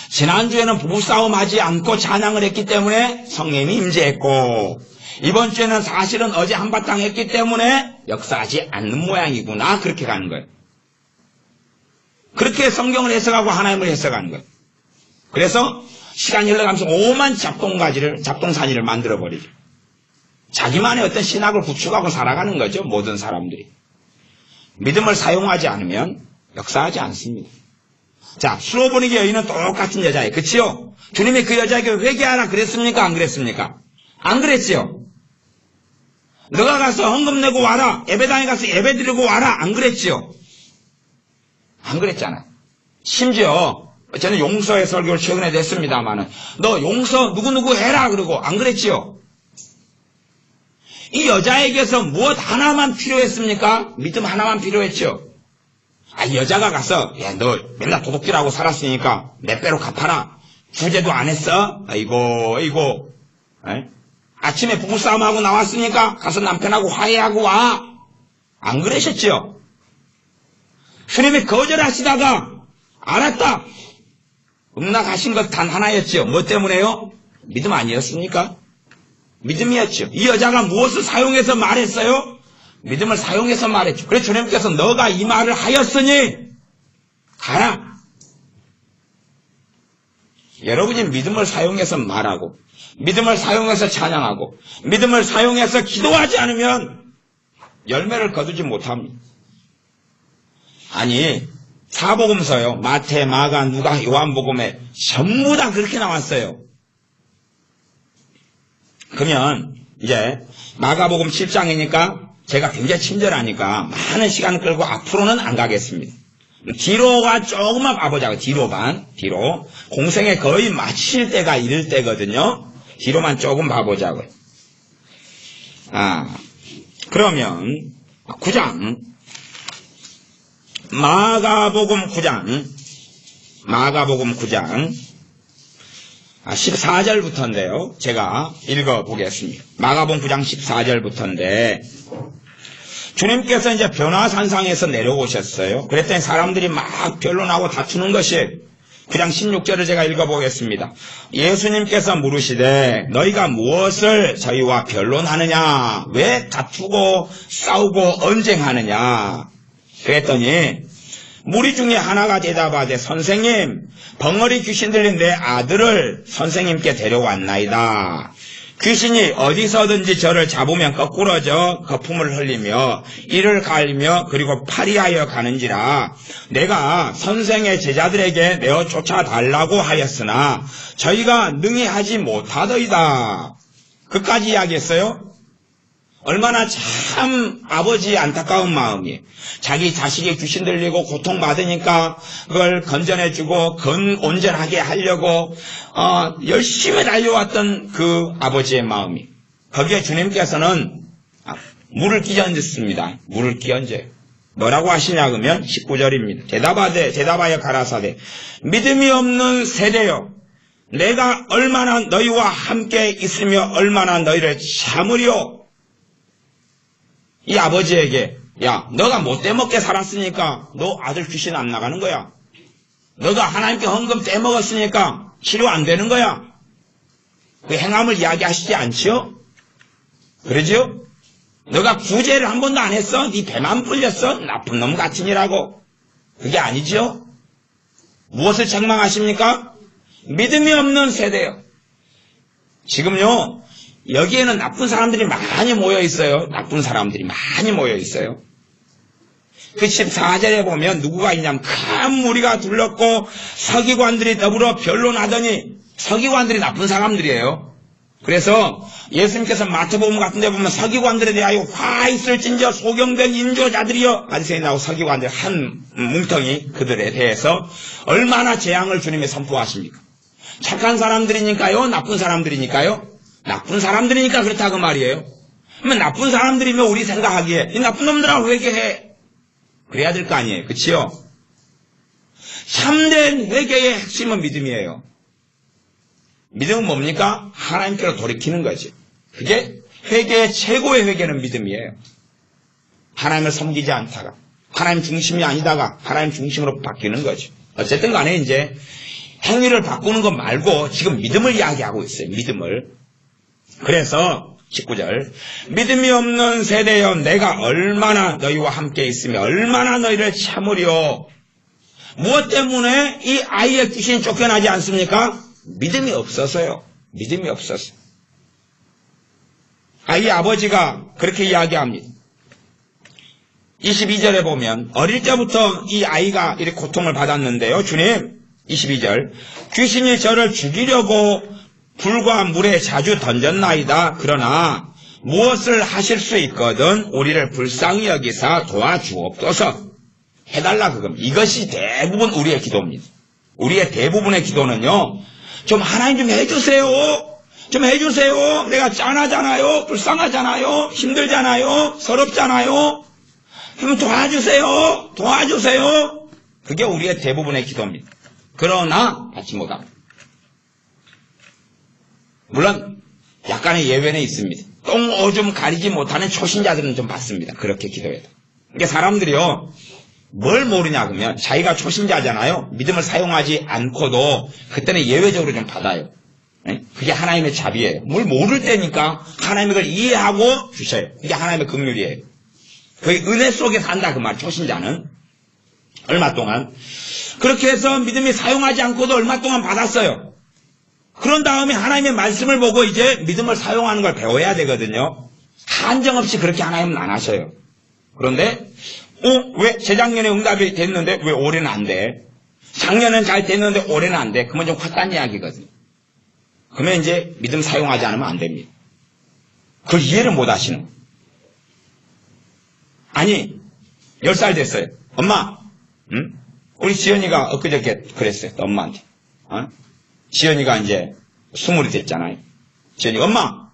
지난주에는 부부싸움 하지 않고 찬양을 했기 때문에 성령이 임재했고 이번 주에는 사실은 어제 한바탕 했기 때문에 역사하지 않는 모양이구나. 그렇게 가는 거예요. 그렇게 성경을 해석하고 하나님을 해석하는 거예요. 그래서 시간이 흘러가면서 오만 잡동사니를 만들어버리죠. 자기만의 어떤 신학을 구축하고 살아가는 거죠. 모든 사람들이. 믿음을 사용하지 않으면 역사하지 않습니다. 자, 수로보니게 여인은 똑같은 여자예요. 그치요? 주님이 그 여자에게 회개하라 그랬습니까? 안 그랬습니까? 안 그랬지요? 너가 가서 헌금 내고 와라. 예배당에 가서 예배 드리고 와라. 안 그랬지요? 안 그랬잖아요. 심지어 저는 용서의 설교를 최근에 냈습니다마는 너 용서 누구누구 해라 그러고 안 그랬지요? 이 여자에게서 무엇 하나만 필요했습니까? 믿음 하나만 필요했죠. 이 여자가 가서 너 맨날 도둑질하고 살았으니까 내 배로 갚아라. 구제도 안 했어? 아이고 아침에 부부싸움하고 나왔으니까 가서 남편하고 화해하고 와. 안 그러셨죠? 주님이 거절하시다가 알았다. 응낙하신 것 단 하나였죠. 뭐 때문에요? 믿음 아니었습니까? 믿음이었죠. 이 여자가 무엇을 사용해서 말했어요? 믿음을 사용해서 말했죠. 그래서 주님께서 너가 이 말을 하였으니 가라. 여러분이 믿음을 사용해서 말하고 믿음을 사용해서 찬양하고 믿음을 사용해서 기도하지 않으면 열매를 거두지 못합니다. 사복음서요. 마태, 마가, 누가, 요한복음에 전부 다 그렇게 나왔어요. 그러면 이제 마가복음 7장이니까 제가 굉장히 친절하니까 많은 시간을 끌고 앞으로는 안 가겠습니다. 뒤로가 조금만 봐보자고요. 뒤로. 공생에 거의 마칠 때가 이럴 때거든요. 뒤로만 조금 봐보자고요. 그러면 9장 마가복음 9장 14절부터인데요. 제가 읽어보겠습니다. 마가복음 9장 14절부터인데 주님께서 이제 변화산상에서 내려오셨어요. 그랬더니 사람들이 막 변론하고 다투는 것이, 그냥 16절을 제가 읽어보겠습니다. 예수님께서 물으시되 너희가 무엇을 저희와 변론하느냐? 왜 다투고 싸우고 언쟁하느냐? 그랬더니 무리 중에 하나가 대답하되 선생님, 벙어리 귀신 들린 내 아들을 선생님께 데려왔나이다. 귀신이 어디서든지 저를 잡으면 거꾸러져 거품을 흘리며 이를 갈며 그리고 파리하여 가는지라 내가 선생의 제자들에게 내어 쫓아달라고 하였으나 저희가 능히 하지 못하더이다. 그까지 이야기했어요. 얼마나 참 아버지의 안타까운 마음이, 자기 자식이 귀신 들리고 고통받으니까 그걸 건져내주고 온전하게 하려고 열심히 달려왔던 그 아버지의 마음이, 거기에 주님께서는 물을 끼얹습니다. 물을 끼얹어요. 뭐라고 하시냐 그러면 19절입니다. 대답하여 가라사대 믿음이 없는 세대여, 내가 얼마나 너희와 함께 있으며 얼마나 너희를 참으리오. 이 아버지에게, 야, 너가 못되먹게 살았으니까 너 아들 귀신 안 나가는 거야. 너가 하나님께 헌금 떼먹었으니까 치료 안 되는 거야. 그 행함을 이야기하시지 않지요? 그러지요? 너가 구제를 한 번도 안 했어? 네 배만 불렸어? 나쁜 놈 같으니라고. 그게 아니지요? 무엇을 책망하십니까? 믿음이 없는 세대요. 지금요, 여기에는 나쁜 사람들이 많이 모여 있어요. 나쁜 사람들이 많이 모여 있어요. 그 14절에 보면 누구가 있냐면 큰 무리가 둘렀고 서기관들이 더불어 변론하더니, 서기관들이 나쁜 사람들이에요. 그래서 예수님께서 마태복음 같은 데 보면 서기관들에 대하여 화 있을진저 소경된 인조자들이여 가지세 나오고 서기관들 한 뭉텅이, 그들에 대해서 얼마나 재앙을 주님이 선포하십니까? 착한 사람들이니까요? 나쁜 사람들이니까요? 나쁜 사람들이니까 그렇다고 말이에요. 그러면 나쁜 사람들이면 우리 생각하기에 이 나쁜 놈들아 회개해, 그래야 될 거 아니에요. 그치요? 참된 회개의 핵심은 믿음이에요. 믿음은 뭡니까? 하나님께로 돌이키는 거지. 그게 회개의 최고의 회개는 믿음이에요. 하나님을 섬기지 않다가, 하나님 중심이 아니다가 하나님 중심으로 바뀌는 거죠. 어쨌든 간에 이제 행위를 바꾸는 것 말고 지금 믿음을 이야기하고 있어요. 믿음을. 그래서 19절 믿음이 없는 세대여, 내가 얼마나 너희와 함께 있으며 얼마나 너희를 참으리오. 무엇 때문에 이 아이의 귀신이 쫓겨나지 않습니까? 믿음이 없어서요. 믿음이 없어서. 아이 아버지가 그렇게 이야기합니다. 22절에 보면 어릴 때부터 이 아이가 이렇게 고통을 받았는데요. 주님, 22절 귀신이 저를 죽이려고 불과 물에 자주 던졌나이다. 그러나 무엇을 하실 수 있거든 우리를 불쌍히 여기사 도와주옵소서. 해달라 그겁니다. 이것이 대부분 우리의 기도입니다. 우리의 대부분의 기도는요, 좀 하나님 좀 해주세요. 좀 해주세요. 내가 짠하잖아요. 불쌍하잖아요. 힘들잖아요. 서럽잖아요. 좀 도와주세요. 도와주세요. 그게 우리의 대부분의 기도입니다. 그러나 받지 못합니다. 물론 약간의 예외는 있습니다. 똥 오줌 가리지 못하는 초신자들은 좀 받습니다. 그렇게 기도해도. 그러니까 사람들이요, 뭘 모르냐 그러면 자기가 초신자잖아요. 믿음을 사용하지 않고도 그때는 예외적으로 좀 받아요. 그게 하나님의 자비예요. 뭘 모를 때니까 하나님의 걸 이해하고 주셔요. 그게 하나님의 긍휼이에요. 그게 은혜 속에 산다 그 말. 초신자는 얼마 동안 그렇게 해서 믿음이 사용하지 않고도 얼마 동안 받았어요. 그런 다음에 하나님의 말씀을 보고 이제 믿음을 사용하는 걸 배워야 되거든요. 한정없이 그렇게 하나님은 안 하셔요. 그런데 왜 재작년에 응답이 됐는데 왜 올해는 안 돼? 작년엔 잘 됐는데 올해는 안 돼? 그러면 좀 헛단 이야기거든요. 그러면 이제 믿음 사용하지 않으면 안 됩니다. 그걸 이해를 못 하시는. 아니 10살 됐어요. 엄마, 응? 우리 지연이가 엊그저께 그랬어요. 엄마한테. 지연이가 이제 20이 됐잖아요. 지연이가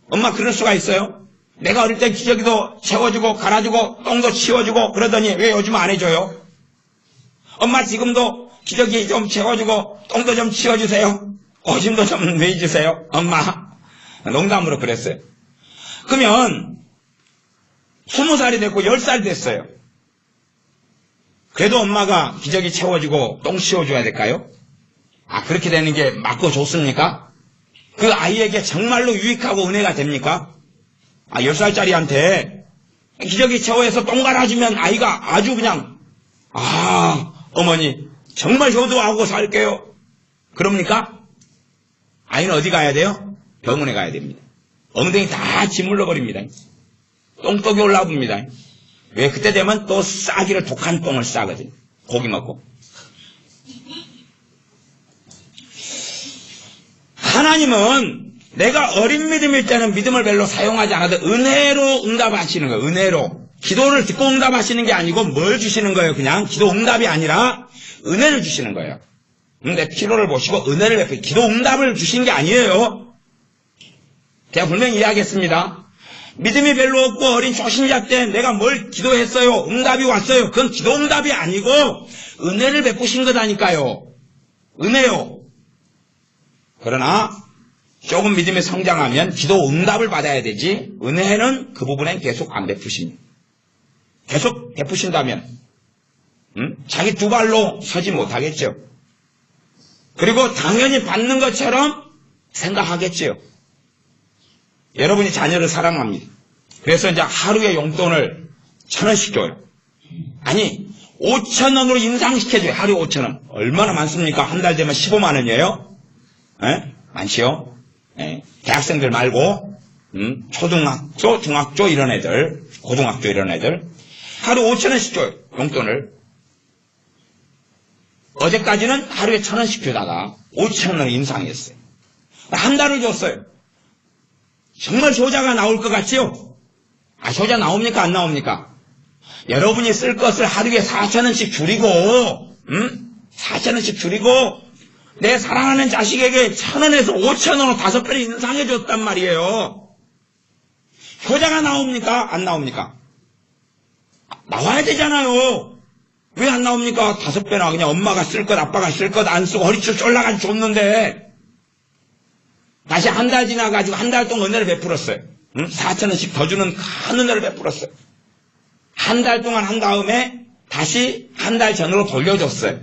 엄마 그럴 수가 있어요? 내가 어릴 때 기저귀도 채워주고 갈아주고 똥도 치워주고 그러더니 왜 요즘 안 해줘요? 엄마 지금도 기저귀 좀 채워주고 똥도 좀 치워주세요. 오줌도 좀 내주세요. 엄마. 농담으로 그랬어요. 그러면 20살이 됐고 10살이 됐어요. 그래도 엄마가 기저귀 채워주고 똥 씌워줘야 될까요? 그렇게 되는 게 맞고 좋습니까? 그 아이에게 정말로 유익하고 은혜가 됩니까? 10살짜리한테 기저귀 채워서 똥 갈아주면 아이가 아주 그냥 어머니 정말 효도하고 살게요. 그럽니까? 아이는 어디 가야 돼요? 병원에 가야 됩니다. 엉덩이 다 짓물러 버립니다. 똥떡이 올라옵니다. 왜? 그때 되면 또 싸기를 독한 똥을 싸거든요. 고기 먹고. 하나님은 내가 어린 믿음일 때는 믿음을 별로 사용하지 않아도 은혜로 응답하시는 거예요. 은혜로. 기도를 듣고 응답하시는 게 아니고 뭘 주시는 거예요? 그냥 기도 응답이 아니라 은혜를 주시는 거예요. 내 필요를 보시고 은혜를 베푸시 기도 응답을 주신 게 아니에요. 제가 분명히 이야기했습니다. 믿음이 별로 없고 어린 초신자 때 내가 뭘 기도했어요. 응답이 왔어요. 그건 기도 응답이 아니고 은혜를 베푸신 거다니까요. 은혜요. 그러나 조금 믿음이 성장하면 기도 응답을 받아야 되지 은혜는 그 부분엔 계속 안 베푸십니다. 계속 베푸신다면 자기 두 발로 서지 못하겠죠. 그리고 당연히 받는 것처럼 생각하겠죠. 여러분이 자녀를 사랑합니다. 그래서 이제 하루에 용돈을 1,000원씩 줘요. 아니 5,000원으로 인상시켜줘요. 하루에 5,000원. 얼마나 많습니까? 한 달 되면 15만 원이에요. 많지요? 대학생들 말고 초등학교, 중학교 이런 애들, 고등학교 이런 애들 하루 5,000원씩 줘요. 용돈을. 어제까지는 하루에 1,000원씩 주다가 5,000원을 인상했어요. 한 달을 줬어요. 정말 효자가 나올 것 같지요? 효자 나옵니까? 안 나옵니까? 여러분이 쓸 것을 하루에 4,000원씩 줄이고 4,000원씩 줄이고 내 사랑하는 자식에게 1,000원에서 5,000원으로 5배를 인상해 줬단 말이에요. 효자가 나옵니까? 안 나옵니까? 나와야 되잖아요. 왜 안 나옵니까? 5배나 그냥 엄마가 쓸 것, 아빠가 쓸 것 안 쓰고 허리줄 쫄라가지고 줬는데 다시 한 달 지나가지고 한 달 동안 은혜를 베풀었어요. 4,000원씩 더 주는 큰 은혜를 베풀었어요. 한 달 동안 한 다음에 다시 한 달 전으로 돌려줬어요.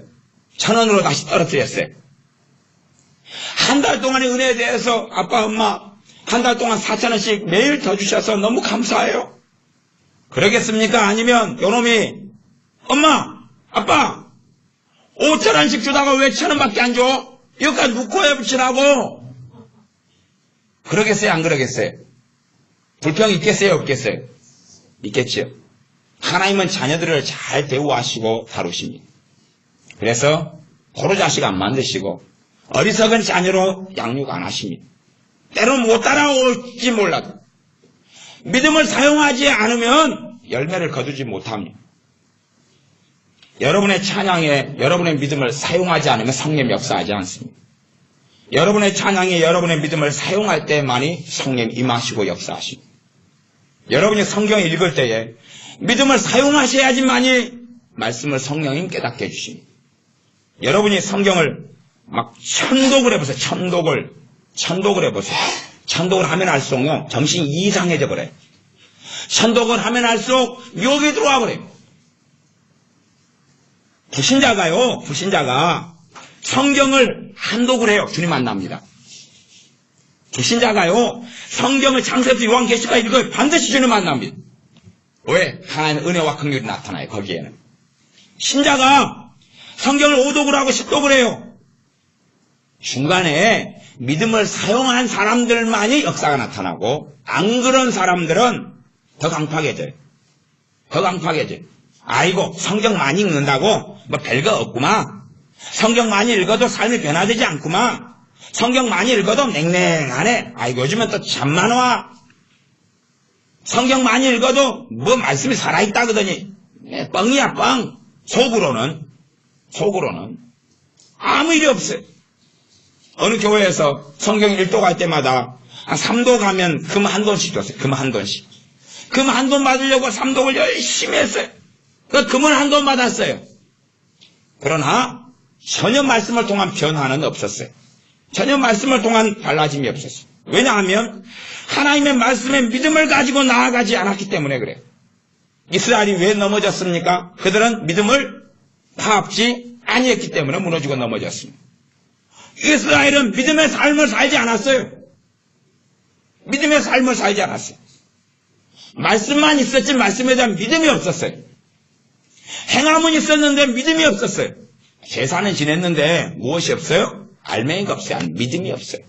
1,000원으로 다시 떨어뜨렸어요. 한 달 동안의 은혜에 대해서 아빠, 엄마 한 달 동안 4,000원씩 매일 더 주셔서 너무 감사해요. 그러겠습니까? 아니면 요놈이 엄마, 아빠 5,000원씩 주다가 왜 1,000원밖에 안 줘? 여기까지 묶어야 붙이라고. 그러겠어요? 안 그러겠어요? 불평이 있겠어요? 없겠어요? 있겠죠. 하나님은 자녀들을 잘 대우하시고 다루십니다. 그래서 고로 자식 안 만드시고 어리석은 자녀로 양육 안 하십니다. 때로는 못 따라올지 몰라도 믿음을 사용하지 않으면 열매를 거두지 못합니다. 여러분의 찬양에 여러분의 믿음을 사용하지 않으면 성령 역사하지 않습니다. 여러분의 찬양에 여러분의 믿음을 사용할 때만이 성령 임하시고 역사하십니다. 여러분이 성경을 읽을 때에 믿음을 사용하셔야지만이 말씀을 성령님 깨닫게 해주십니다. 여러분이 성경을 막 천독을 해보세요. 천독을 해보세요. 천독을 하면 할수록 정신이 이상해져 버려요. 천독을 하면 할수록 유혹이 들어와 버려요. 불신자가 성경을 한독을 해요. 주님 만납니다. 불신자가요, 성경을 창세부터 요한계시까지 읽어요. 반드시 주님 만납니다. 왜? 하나님의 은혜와 긍휼이 나타나요. 거기에는. 신자가 성경을 5독을 하고 10독을 해요. 중간에 믿음을 사용한 사람들만이 역사가 나타나고 안 그런 사람들은 더 강팍해져요. 아이고 성경 많이 읽는다고 뭐 별거 없구만. 성경 많이 읽어도 삶이 변화되지 않구만. 성경 많이 읽어도 냉랭하네. 아이고 요즘엔 또 잠만 와. 성경 많이 읽어도 뭐 말씀이 살아있다 그러더니 뻥이야 뻥. 속으로는 아무 일이 없어요. 어느 교회에서 성경 1독 할 때마다 한 3독 하면 금 한 돈씩 줬어요. 금 한 돈씩. 금 한 돈 받으려고 3독을 열심히 했어요. 그 금을 한 돈 받았어요. 그러나 전혀 말씀을 통한 변화는 없었어요. 전혀 말씀을 통한 달라짐이 없었어요. 왜냐하면 하나님의 말씀에 믿음을 가지고 나아가지 않았기 때문에 그래요. 이스라엘이 왜 넘어졌습니까? 그들은 믿음을 파악지 아니했기 때문에 무너지고 넘어졌습니다. 이스라엘은 믿음의 삶을 살지 않았어요. 믿음의 삶을 살지 않았어요. 말씀만 있었지 말씀에 대한 믿음이 없었어요. 행함은 있었는데 믿음이 없었어요. 제사는 지냈는데 무엇이 없어요? 알맹이가 없어요. 믿음이 없어요.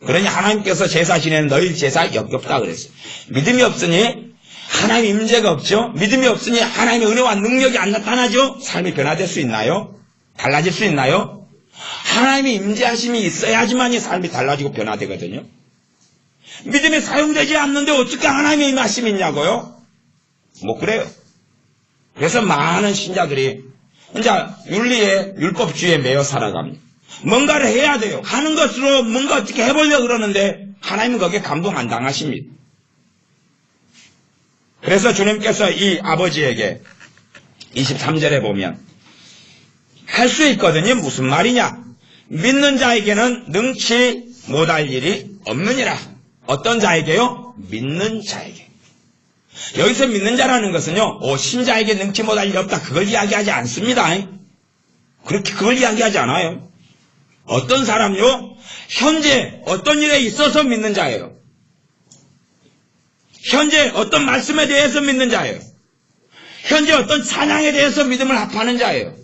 그러니 하나님께서 제사 지내는 너희 제사 역겹다 그랬어요. 믿음이 없으니 하나님의 임재가 없죠. 믿음이 없으니 하나님의 은혜와 능력이 안 나타나죠. 삶이 변화될 수 있나요? 달라질 수 있나요? 하나님의 임재하심이 있어야지만이 삶이 달라지고 변화되거든요. 믿음이 사용되지 않는데 어떻게 하나님의 임하심이 있냐고요? 뭐 그래요. 그래서 많은 신자들이 이제 윤리의 율법주의에 매여 살아갑니다. 뭔가를 해야 돼요. 하는 것으로 뭔가 어떻게 해보려고 그러는데 하나님은 거기에 감동 안 당하십니다. 그래서 주님께서 이 아버지에게 23절에 보면 할 수 있거든요. 무슨 말이냐? 믿는 자에게는 능치 못할 일이 없느니라. 어떤 자에게요? 믿는 자에게. 여기서 믿는 자라는 것은요, 신자에게 능치 못할 일이 없다. 그걸 이야기하지 않습니다. 그렇게 그걸 이야기하지 않아요. 어떤 사람요? 현재 어떤 일에 있어서 믿는 자예요. 현재 어떤 말씀에 대해서 믿는 자예요. 현재 어떤 찬양에 대해서 믿음을 합하는 자예요.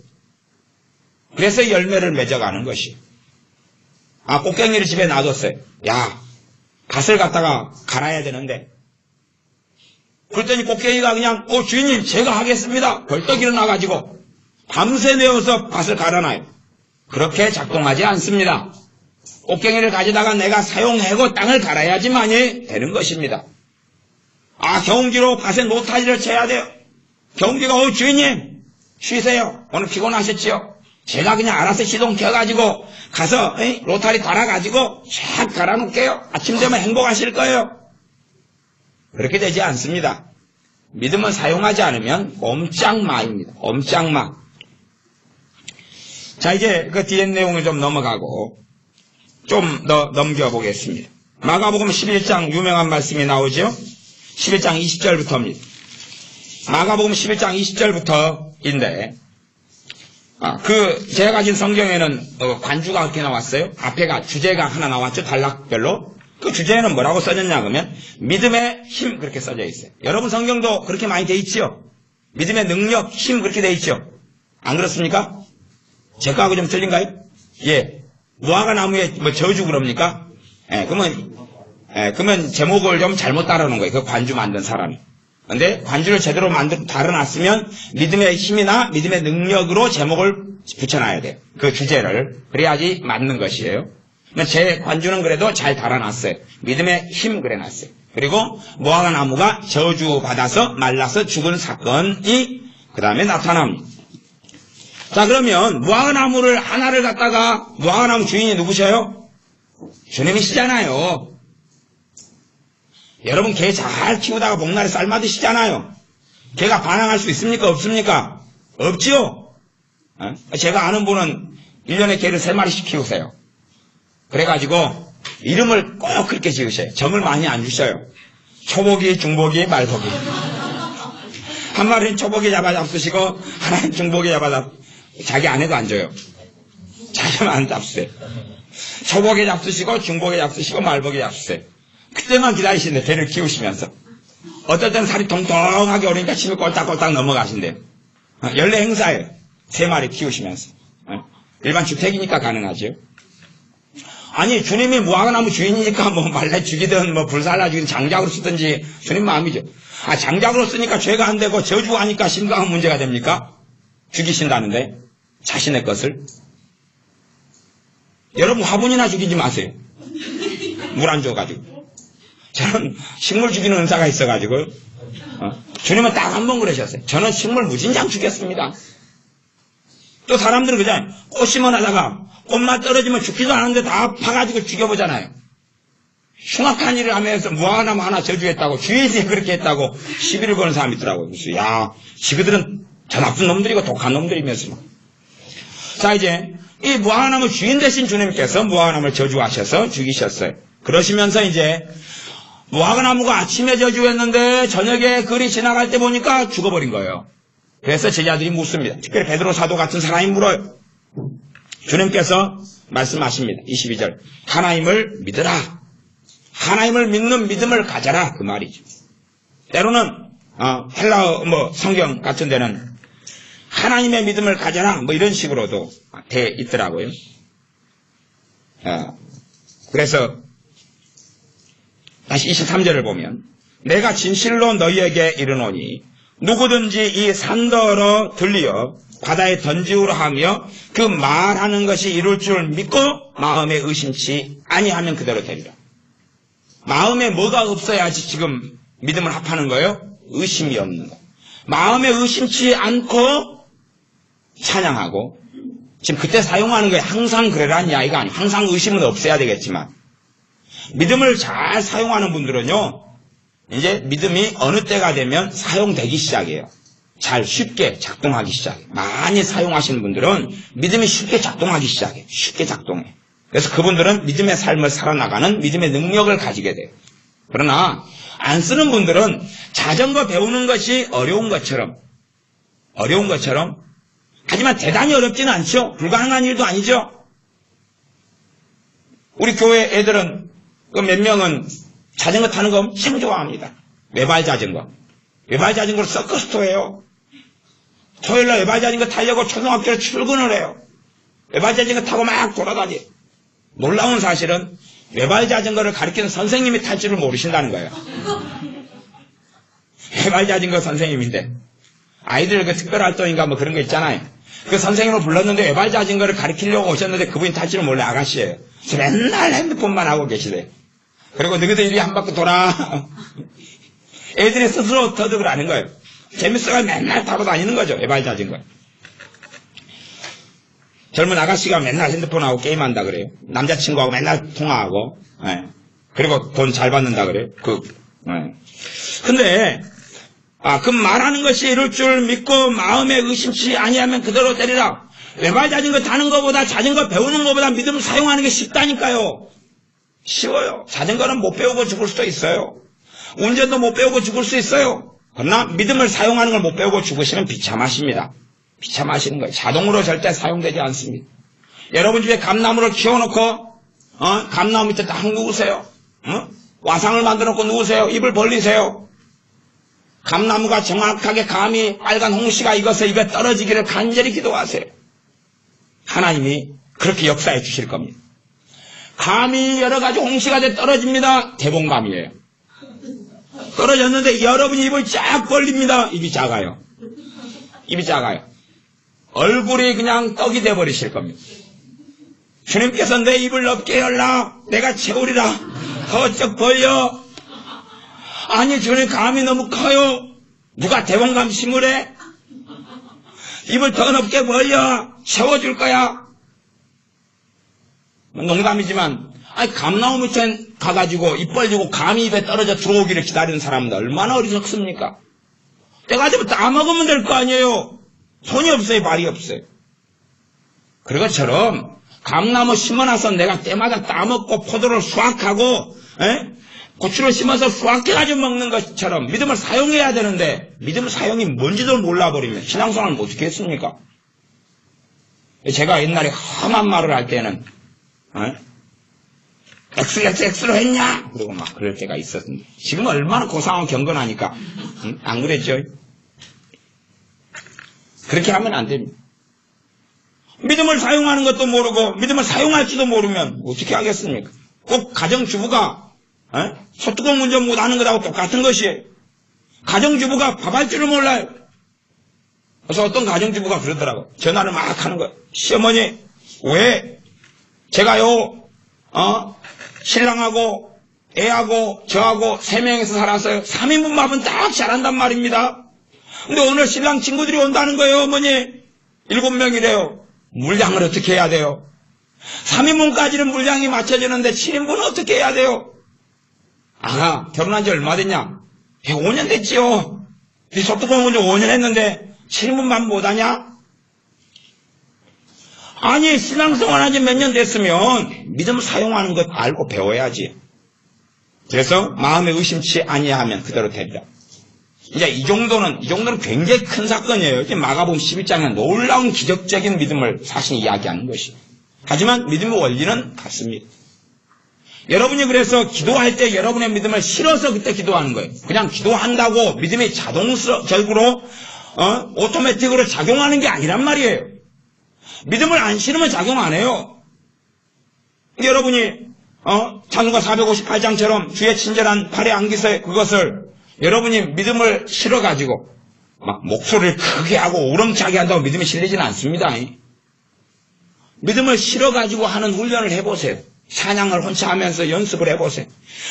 그래서 열매를 맺어가는 것이에요. 꽃갱이를 집에 놔뒀어요. 야, 밭을 갖다가 갈아야 되는데. 그랬더니 꽃갱이가 그냥 주인님 제가 하겠습니다. 벌떡 일어나가지고 밤새 내어서 밭을 갈아놔요. 그렇게 작동하지 않습니다. 꽃갱이를 가져다가 내가 사용하고 땅을 갈아야지만이 되는 것입니다. 경운기로 밭에 노타지를 쳐야 돼요. 경운기가 주인님 쉬세요. 오늘 피곤하셨지요? 제가 그냥 알아서 시동 켜가지고 가서 로타리 달아가지고 쫙 갈아놓을게요. 아침 되면 행복하실 거예요. 그렇게 되지 않습니다. 믿음을 사용하지 않으면 옴짝마입니다. 옴짝마. 자, 이제 그 뒤에 내용을 좀 넘어가고 좀 더 넘겨보겠습니다. 마가복음 11장 유명한 말씀이 나오죠. 11장 20절부터입니다. 마가복음 11장 20절부터인데 제가 가진 성경에는 관주가 그렇게 나왔어요. 앞에가 주제가 하나 나왔죠. 단락별로. 그 주제는 뭐라고 써졌냐 그러면 믿음의 힘 그렇게 써져 있어요. 여러분 성경도 그렇게 많이 돼 있죠. 믿음의 능력, 힘 그렇게 돼 있죠. 안 그렇습니까? 제 거하고 좀 틀린가요? 예. 무화과 나무에 저주 그럽니까? 그러면 제목을 좀 잘못 따라놓은 거예요. 그 관주 만든 사람이. 근데 관주를 제대로 달아놨으면 믿음의 힘이나 믿음의 능력으로 제목을 붙여놔야 돼요. 그 주제를. 그래야지 맞는 것이에요. 제 관주는 그래도 잘 달아놨어요. 믿음의 힘 그래놨어요. 그리고 무화과 나무가 저주받아서 말라서 죽은 사건이 그 다음에 나타납니다. 자, 그러면 무화과 나무를 하나를 갖다가 무화과 나무 주인이 누구셔요? 주님이시잖아요. 여러분 개 잘 키우다가 복날에 삶아 드시잖아요. 개가 반항할 수 있습니까? 없습니까? 없지요. 제가 아는 분은 1년에 개를 3마리씩 키우세요. 그래가지고 이름을 꼭 그렇게 지으셔요. 정을 많이 안 주셔요. 초보기, 중보기, 말보기. 한 마리는 초보기 잡아잡수시고 하나는 중보기 자기 아내도 안 줘요. 자기만 안 잡수세요. 초보기 잡수시고 중보기 잡수시고 말보기 잡수세요. 그때만 기다리시는데 개를 키우시면서 어떨 때는 살이 통통하게 오르니까 침이 꼴딱꼴딱 넘어가신대요. 연례 행사예요. 3마리 키우시면서. 일반 주택이니까 가능하죠. 아니 주님이 무화과나무 주인이니까 말라 죽이든 불살라 죽이든 장작으로 쓰든지 주님 마음이죠. 장작으로 쓰니까 죄가 안 되고 저주하니까 심각한 문제가 됩니까? 죽이신다는데 자신의 것을. 여러분 화분이나 죽이지 마세요. 물 안 줘가지고. 저는 식물 죽이는 은사가 있어가지고 주님은 딱 한 번 그러셨어요. 저는 식물 무진장 죽였습니다. 또 사람들은 그잖아요. 꽃 심어놔다가 꽃만 떨어지면 죽지도 않았는데 다 파가지고 죽여보잖아요. 흉악한 일을 하면서 무화과나무 하나 저주했다고 주인이 그렇게 했다고 시비를 거는 사람이 있더라고요. 그래서 야, 지그들은 저 나쁜 놈들이고 독한 놈들이면서. 자, 이제 이 무화과나무 주인 되신 주님께서 무화과나무를 저주하셔서 죽이셨어요. 그러시면서 이제 무화과나무가 아침에 저주했는데 저녁에 그리 지나갈 때 보니까 죽어버린 거예요. 그래서 제자들이 묻습니다. 특별히 베드로 사도 같은 사람이 물어요. 주님께서 말씀하십니다. 22절. 하나님을 믿으라. 하나님을 믿는 믿음을 가져라. 그 말이죠. 때로는 헬라어 성경 같은 데는 하나님의 믿음을 가져라 이런 식으로도 돼 있더라고요. 그래서 다시 23절을 보면 내가 진실로 너희에게 이르노니 누구든지 이 산더러 들리어 바다에 던지우라 하며 그 말하는 것이 이룰 줄 믿고 마음에 의심치 아니하면 그대로 되리라. 마음에 뭐가 없어야지 지금 믿음을 합하는 거예요? 의심이 없는 거. 마음에 의심치 않고 찬양하고, 지금 그때 사용하는 거예요. 항상 그래라는 이야기가 아니에요. 항상 의심은 없어야 되겠지만 믿음을 잘 사용하는 분들은요, 이제 믿음이 어느 때가 되면 사용되기 시작해요. 잘 쉽게 작동하기 시작해요. 많이 사용하시는 분들은 믿음이 쉽게 작동하기 시작해요. 쉽게 작동해. 그래서 그분들은 믿음의 삶을 살아나가는 믿음의 능력을 가지게 돼요. 그러나 안 쓰는 분들은 자전거 배우는 것이 어려운 것처럼 하지만 대단히 어렵지는 않죠. 불가능한 일도 아니죠. 우리 교회 애들은 그 몇 명은 자전거 타는 거 엄청 좋아합니다. 외발 자전거. 외발 자전거로 서커스도 해요. 토요일날 외발 자전거 타려고 초등학교에 출근을 해요. 외발 자전거 타고 막 돌아다녀요. 놀라운 사실은 외발 자전거를 가르치는 선생님이 탈 줄을 모르신다는 거예요. 외발 자전거 선생님인데 아이들 그 특별활동인가 그런 거 있잖아요. 그 선생님을 불렀는데 외발 자전거를 가르치려고 오셨는데 그분이 탈 줄을 몰래 아가씨예요. 맨날 핸드폰만 하고 계시대요. 그리고 너희들 이리 한 바퀴 돌아. 애들이 스스로 터득을 하는 거예요. 재밌어가 맨날 타고 다니는 거죠. 외발 자전거. 젊은 아가씨가 맨날 핸드폰하고 게임한다 그래요. 남자친구하고 맨날 통화하고, 그리고 돈 잘 받는다 그래요. 근데, 그 말하는 것이 이룰 줄 믿고 마음에 의심치 아니하면 그대로 되리라. 외발 자전거 타는 것보다 자전거 배우는 것보다 믿음을 사용하는 게 쉽다니까요. 쉬워요. 자전거는 못 배우고 죽을 수도 있어요. 운전도 못 배우고 죽을 수 있어요. 그러나 믿음을 사용하는 걸 못 배우고 죽으시면 비참하십니다. 비참하시는 거예요. 자동으로 절대 사용되지 않습니다. 여러분 집에 감나무를 키워놓고 감나무 밑에 딱 누우세요. 와상을 만들어 놓고 누우세요. 입을 벌리세요. 감나무가 정확하게 감이 빨간 홍시가 익어서 입에 떨어지기를 간절히 기도하세요. 하나님이 그렇게 역사해 주실 겁니다. 감이 여러 가지 홍시가 돼 떨어집니다. 대봉감이에요. 떨어졌는데 여러분이 입을 쫙 벌립니다. 입이 작아요. 입이 작아요. 얼굴이 그냥 떡이 돼버리실 겁니다. 주님께서 내 입을 넓게 열라. 내가 채우리라. 더쩍 벌려. 아니 주님 감이 너무 커요. 누가 대봉감 심으래? 입을 더 넓게 벌려. 채워줄 거야. 농담이지만 감나무 밑에 가가지고 입 벌리고 감이 입에 떨어져 들어오기를 기다리는 사람은 얼마나 어리석습니까? 때가 되면 따먹으면 될 거 아니에요. 손이 없어요. 발이 없어요. 그런 것처럼 감나무 심어놔서 내가 때마다 따먹고 포도를 수확하고 고추를 심어서 수확해가지고 먹는 것처럼 믿음을 사용해야 되는데 믿음 사용이 뭔지도 몰라버리면 신앙생활은 어떻게 했습니까? 제가 옛날에 험한 말을 할 때는 XXX로 했냐? 그리고 막 그럴 때가 있었는데 지금 얼마나 고상하고 경건하니까 안 그랬죠? 그렇게 하면 안 됩니다. 믿음을 사용하는 것도 모르고 믿음을 사용할지도 모르면 어떻게 하겠습니까? 꼭 가정주부가 소뚜껑 운전 못하는 것하고 똑같은 것이에요. 가정주부가 밥 할 줄을 몰라요. 그래서 어떤 가정주부가 그러더라고. 전화를 막 하는 거예요. 시어머니 왜 제가요 신랑하고 애하고 저하고 3명이서 살았어요. 3인분 밥은 딱 잘한단 말입니다. 근데 오늘 신랑 친구들이 온다는 거예요. 어머니 7명이래요. 물량을 어떻게 해야 돼요? 3인분까지는 물량이 맞춰지는데 7인분은 어떻게 해야 돼요? 결혼한 지 얼마 됐냐? 5년 됐지요. 네 소뚜껑 운전 5년 했는데 7인분만 못하냐? 아니 신앙생활 한지 몇 년 됐으면 믿음 사용하는 것 알고 배워야지. 그래서 마음에 의심치 아니하면 그대로 됩니다. 이제 이 정도는 굉장히 큰 사건이에요. 이제 마가복음 11장에 놀라운 기적적인 믿음을 사실 이야기하는 것이에요. 하지만 믿음의 원리는 같습니다. 여러분이 그래서 기도할 때 여러분의 믿음을 실어서 그때 기도하는 거예요. 그냥 기도한다고 믿음이 자동적으로 오토매틱으로 작용하는 게 아니란 말이에요. 믿음을 안 실으면 작용 안 해요. 여러분이 찬송가 458장처럼 주의 친절한 팔에 안기서 그것을 여러분이 믿음을 실어가지고 막 목소리를 크게 하고 우렁차게 한다고 믿음이 실리지는 않습니다. 믿음을 실어가지고 하는 훈련을 해보세요. 찬양을 혼자 하면서 연습을 해보세요.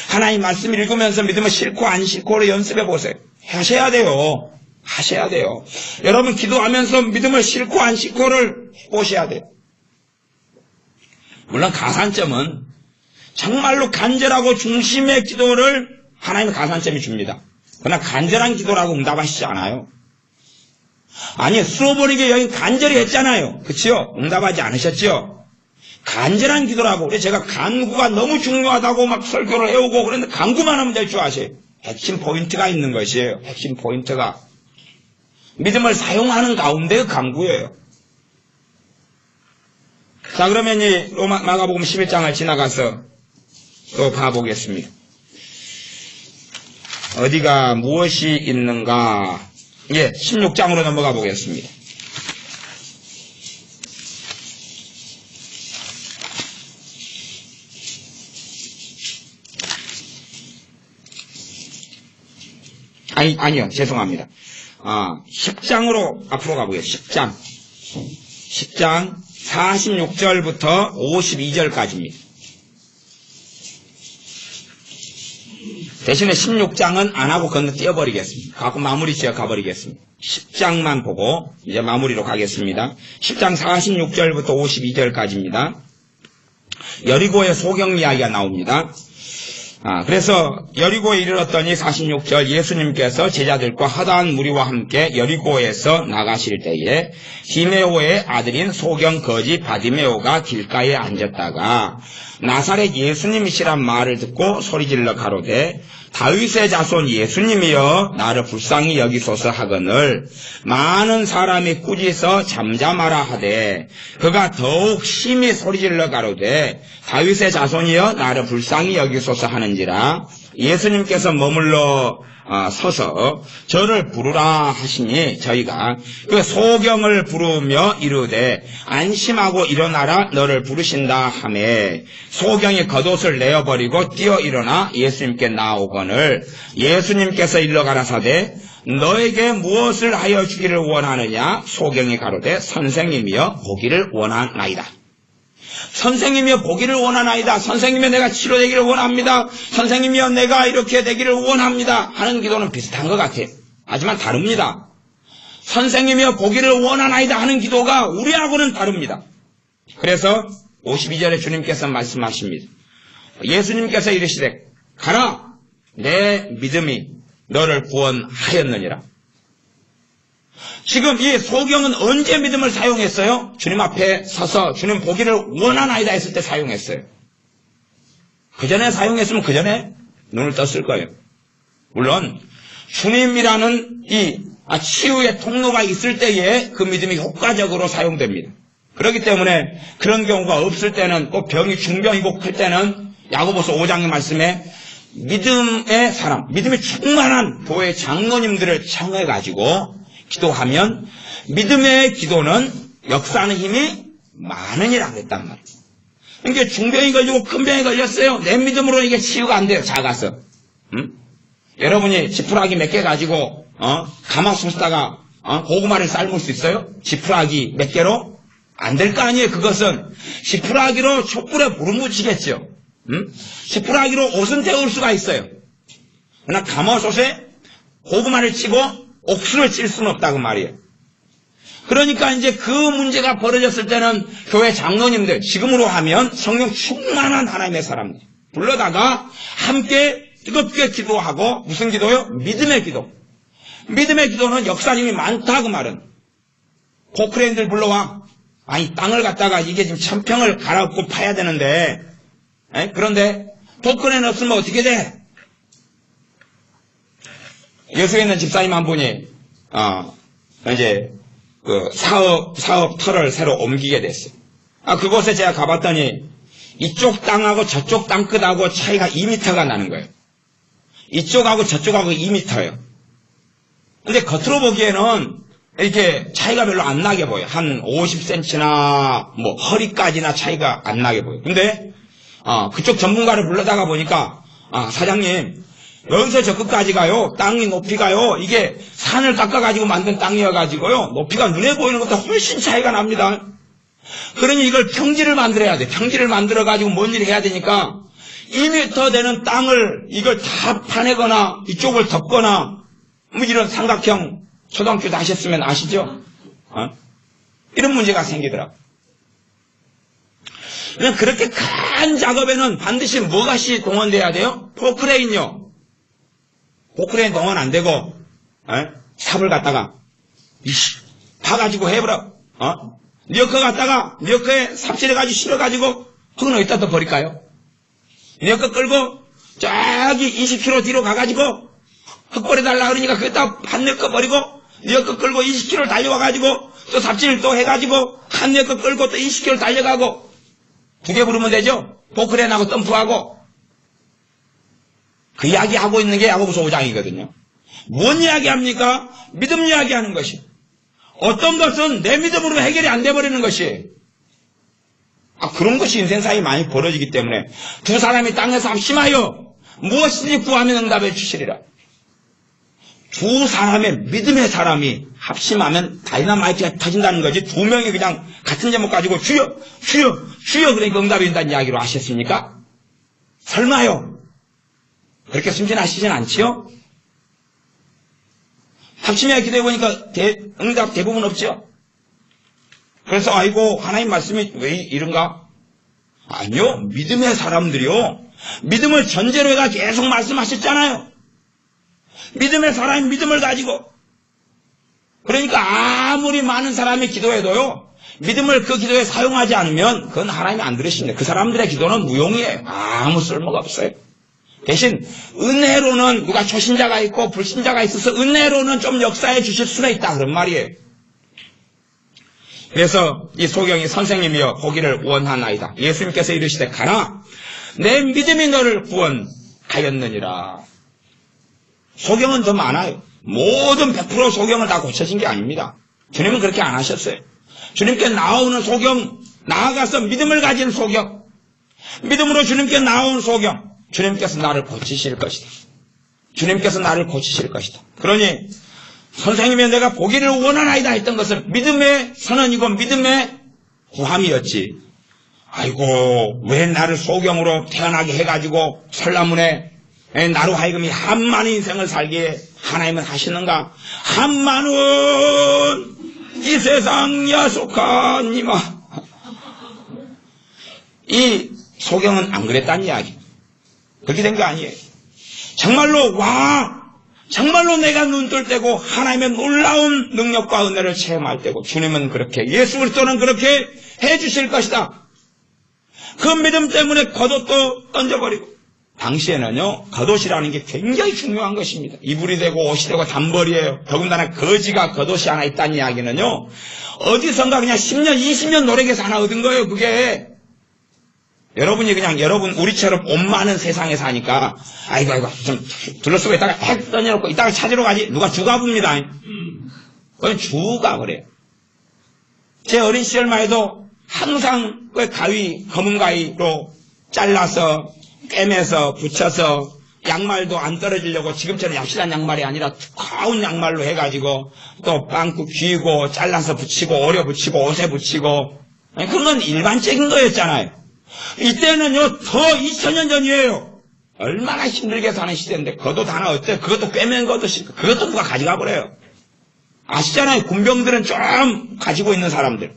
하나님 말씀 읽으면서 믿음을 싣고 안 싣고를 연습해보세요. 하셔야 돼요. 하셔야 돼요. 여러분 기도하면서 믿음을 싣고 안 싣고를 해보셔야 돼요. 물론 가산점은 정말로 간절하고 중심의 기도를 하나님의 가산점이 줍니다. 그러나 간절한 기도라고 응답하시지 않아요. 아니 쓸어버리게 여기 간절히 했잖아요. 그치요? 응답하지 않으셨죠? 간절한 기도라고. 그래서 제가 간구가 너무 중요하다고 막 설교를 해오고 그런데 간구만 하면 될 줄 아세요. 핵심 포인트가 있는 것이에요. 핵심 포인트가. 믿음을 사용하는 가운데의 간구예요. 자, 그러면 이 마가복음 11장을 지나가서 또 봐보겠습니다. 어디가 무엇이 있는가? 예, 16장으로 넘어가 보겠습니다. 아니요, 죄송합니다. 10장으로 앞으로 가보겠습니다. 10장 46절부터 52절까지입니다. 대신에 16장은 안 하고 건너뛰어버리겠습니다. 갖고 마무리 지어 가버리겠습니다. 10장만 보고 이제 마무리로 가겠습니다. 10장 46절부터 52절까지입니다. 여리고의 소경 이야기가 나옵니다. 그래서 여리고에 이르렀더니 46절 예수님께서 제자들과 허다한 무리와 함께 여리고에서 나가실 때에 디메오의 아들인 소경 거지 바디메오가 길가에 앉았다가 나사렛 예수님이시란 말을 듣고 소리질러 가로되 다윗의 자손 예수님이여 나를 불쌍히 여기소서 하거늘 많은 사람이 꾸짖어 잠잠하라 하되 그가 더욱 심히 소리질러 가로되 다윗의 자손이여 나를 불쌍히 여기소서 하는지라 예수님께서 머물러 서서 저를 부르라 하시니 저희가 그 소경을 부르며 이르되 안심하고 일어나라 너를 부르신다 하매 소경이 겉옷을 내어버리고 뛰어 일어나 예수님께 나오거늘 예수님께서 일러 가라사대 너에게 무엇을 하여 주기를 원하느냐 소경이 가로되 선생님이여 보기를 원하나이다. 선생님이여 보기를 원하나이다. 선생님이여 내가 치료되기를 원합니다. 선생님이여 내가 이렇게 되기를 원합니다. 하는 기도는 비슷한 것 같아요. 하지만 다릅니다. 선생님이여 보기를 원하나이다 하는 기도가 우리하고는 다릅니다. 그래서 52절에 주님께서 말씀하십니다. 예수님께서 이르시되 가라 내 믿음이 너를 구원하였느니라. 지금 이 소경은 언제 믿음을 사용했어요? 주님 앞에 서서 주님 보기를 원하나이다 했을 때 사용했어요. 그 전에 사용했으면 그 전에 눈을 떴을 거예요. 물론 주님이라는 이 치유의 통로가 있을 때에 그 믿음이 효과적으로 사용됩니다. 그렇기 때문에 그런 경우가 없을 때는 꼭 병이 중병이고 클 때는 야고보서 5장의 말씀에 믿음의 사람, 믿음이 충만한 교회 장로님들을 청해가지고 기도하면 믿음의 기도는 역사하는 힘이 많으니라 그랬단 말이에요. 그러니까 중병이 걸리고 큰 병이 걸렸어요. 내 믿음으로 이게 치유가 안 돼요. 작아서. 여러분이 지푸라기 몇 개 가지고 가마솥 쓰다가 고구마를 삶을 수 있어요? 지푸라기 몇 개로? 안 될 거 아니에요. 그것은 지푸라기로 촛불에 불을 붙이겠죠. 지푸라기로 옷은 데울 수가 있어요. 그러나 가마솥에 고구마를 치고 옥수를 칠 수는 없다고 말이에요. 그러니까 이제 그 문제가 벌어졌을 때는 교회 장로님들, 지금으로 하면 성령 충만한 하나님의 사람들 불러다가 함께 뜨겁게 기도하고, 무슨 기도요? 믿음의 기도. 믿음의 기도는 역사님이 많다고 말은. 포크레인들 불러와. 아니 땅을 갖다가 이게 지금 1000평을 갈아엎고 파야 되는데, 그런데 포크레인 없으면 어떻게 돼? 여수에 있는 집사님 한 분이, 이제, 사업 터를 새로 옮기게 됐어요. 그곳에 제가 가봤더니, 이쪽 땅하고 저쪽 땅끝하고 차이가 2m가 나는 거예요. 이쪽하고 저쪽하고 2m예요. 근데 겉으로 보기에는 이렇게 차이가 별로 안 나게 보여요. 한 50cm나 뭐 허리까지나 차이가 안 나게 보여요. 근데 그쪽 전문가를 불러다가 보니까 사장님 여기서 저 끝까지가요 땅이 높이가요 이게 산을 깎아가지고 만든 땅이어가지고요 높이가 눈에 보이는 것보다 훨씬 차이가 납니다. 그러니 이걸 평지를 만들어야 돼. 평지를 만들어가지고 뭔 일을 해야 되니까 2m 되는 땅을 이걸 다 파내거나 이쪽을 덮거나 뭐 이런 삼각형 초등학교도 하셨으면 아시죠? 이런 문제가 생기더라고요. 그렇게 큰 작업에는 반드시 뭐가시 동원돼야 돼요? 포크레인요. 포크레인 동원 안 되고 삽을 갖다가 파가지고 해보라. 리어커 갖다가 리어커에 삽질해가지고 실어가지고 흙은 어디다 더 버릴까요? 리어커 끌고 저기 20km 뒤로 가가지고 흙 버려달라 그러니까 그기다 한 리어커 버리고 리어커 끌고 20km 달려와가지고 또 삽질 또 해가지고 한 리어커 끌고 또 20km 달려가고 두 개 부르면 되죠? 포크레인하고 덤프하고. 그 이야기 하고 있는 게 야고보서 5장이거든요. 뭔 이야기 합니까? 믿음 이야기 하는 것이. 어떤 것은 내 믿음으로 해결이 안 돼버리는 것이. 그런 것이 인생사에 많이 벌어지기 때문에 두 사람이 땅에서 합심하여 무엇이든지 구하면 응답해 주시리라. 두 사람의 믿음의 사람이 합심하면 다이너마이트가 터진다는 거지. 두 명이 그냥 같은 제목 가지고 주여 주여 주여 그러니까 응답이 된다는 이야기로 하셨습니까? 설마요. 그렇게 순진하시진 않지요? 합심해 기도해 보니까 응답 대부분 없죠? 그래서 아이고 하나님 말씀이 왜 이런가? 아니요. 믿음의 사람들이요. 믿음을 전제로 해가 계속 말씀하셨잖아요. 믿음의 사람이 믿음을 가지고. 그러니까 아무리 많은 사람이 기도해도요. 믿음을 그 기도에 사용하지 않으면 그건 하나님이 안 들으십니다. 그 사람들의 기도는 무용이에요. 아무 쓸모가 없어요. 대신 은혜로는 누가 초신자가 있고 불신자가 있어서 은혜로는 좀 역사해 주실 수는 있다 그런 말이에요. 그래서 이 소경이 선생님이여 보기를 원하나이다. 예수님께서 이르시되 가라 내 믿음이 너를 구원하였느니라. 소경은 더 많아요. 모든 100% 소경을 다 고쳐진 게 아닙니다. 주님은 그렇게 안 하셨어요. 주님께 나오는 소경, 나아가서 믿음을 가진 소경, 믿음으로 주님께 나온 소경, 주님께서 나를 고치실 것이다. 주님께서 나를 고치실 것이다. 그러니 선생님이 내가 보기를 원하나이다 했던 것은 믿음의 선언이고 믿음의 구함이었지. 아이고 왜 나를 소경으로 태어나게 해가지고 설라문에 나로 하여금 한많은 인생을 살게 하나님은 하시는가? 한많은 이 세상 야속하니마. 이 소경은 안 그랬다는 이야기. 그렇게 된 거 아니에요. 정말로 내가 눈뜰 때고 하나님의 놀라운 능력과 은혜를 체험할 때고 주님은 그렇게 예수 그리스도는 그렇게 해주실 것이다. 그 믿음 때문에 겉옷도 던져버리고 당시에는요 겉옷이라는 게 굉장히 중요한 것입니다. 이불이 되고 옷이 되고 단벌이에요. 더군다나 거지가 겉옷이 하나 있다는 이야기는요 어디선가 그냥 10년 20년 노력해서 하나 얻은 거예요. 그게 여러분이 그냥 여러분 우리처럼 옷 많은 세상에 사니까 아이고 좀 둘러쓰고 있다가 핵 던져놓고 이따가 찾으러 가지 누가 주가 봅니다. 그건 주가 그래요. 제 어린 시절만 해도 항상 그 가위 검은 가위로 잘라서 꿰매서 붙여서 양말도 안 떨어지려고 지금처럼 얍실한 양말이 아니라 두꺼운 양말로 해가지고 또 빵꾸 귀고 잘라서 붙이고 오려 붙이고 옷에 붙이고 그런 건 일반적인 거였잖아요. 이때는요 더 2000년 전이에요. 얼마나 힘들게 사는 시대인데 겉옷 하나 어때요? 그것도 꿰맨 겉옷이 그것도 누가 가져가 버려요. 아시잖아요. 군병들은 좀 가지고 있는 사람들.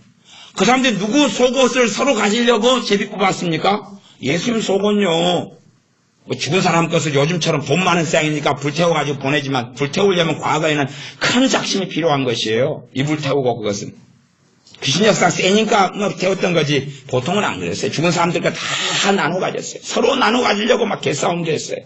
그 사람들이 누구 속옷을 서로 가지려고 제비 뽑았습니까? 예수님 속옷요. 뭐 죽은 사람 것을 요즘처럼 돈 많은 세상이니까 불태워가지고 보내지만 불태우려면 과거에는 큰 작심이 필요한 것이에요. 이불 태우고 그것은. 귀신 역사가 세니까 뭐 태웠던 거지 보통은 안 그랬어요. 죽은 사람들과 다 나눠 가졌어요. 서로 나눠 가지려고 막 개싸움도 했어요.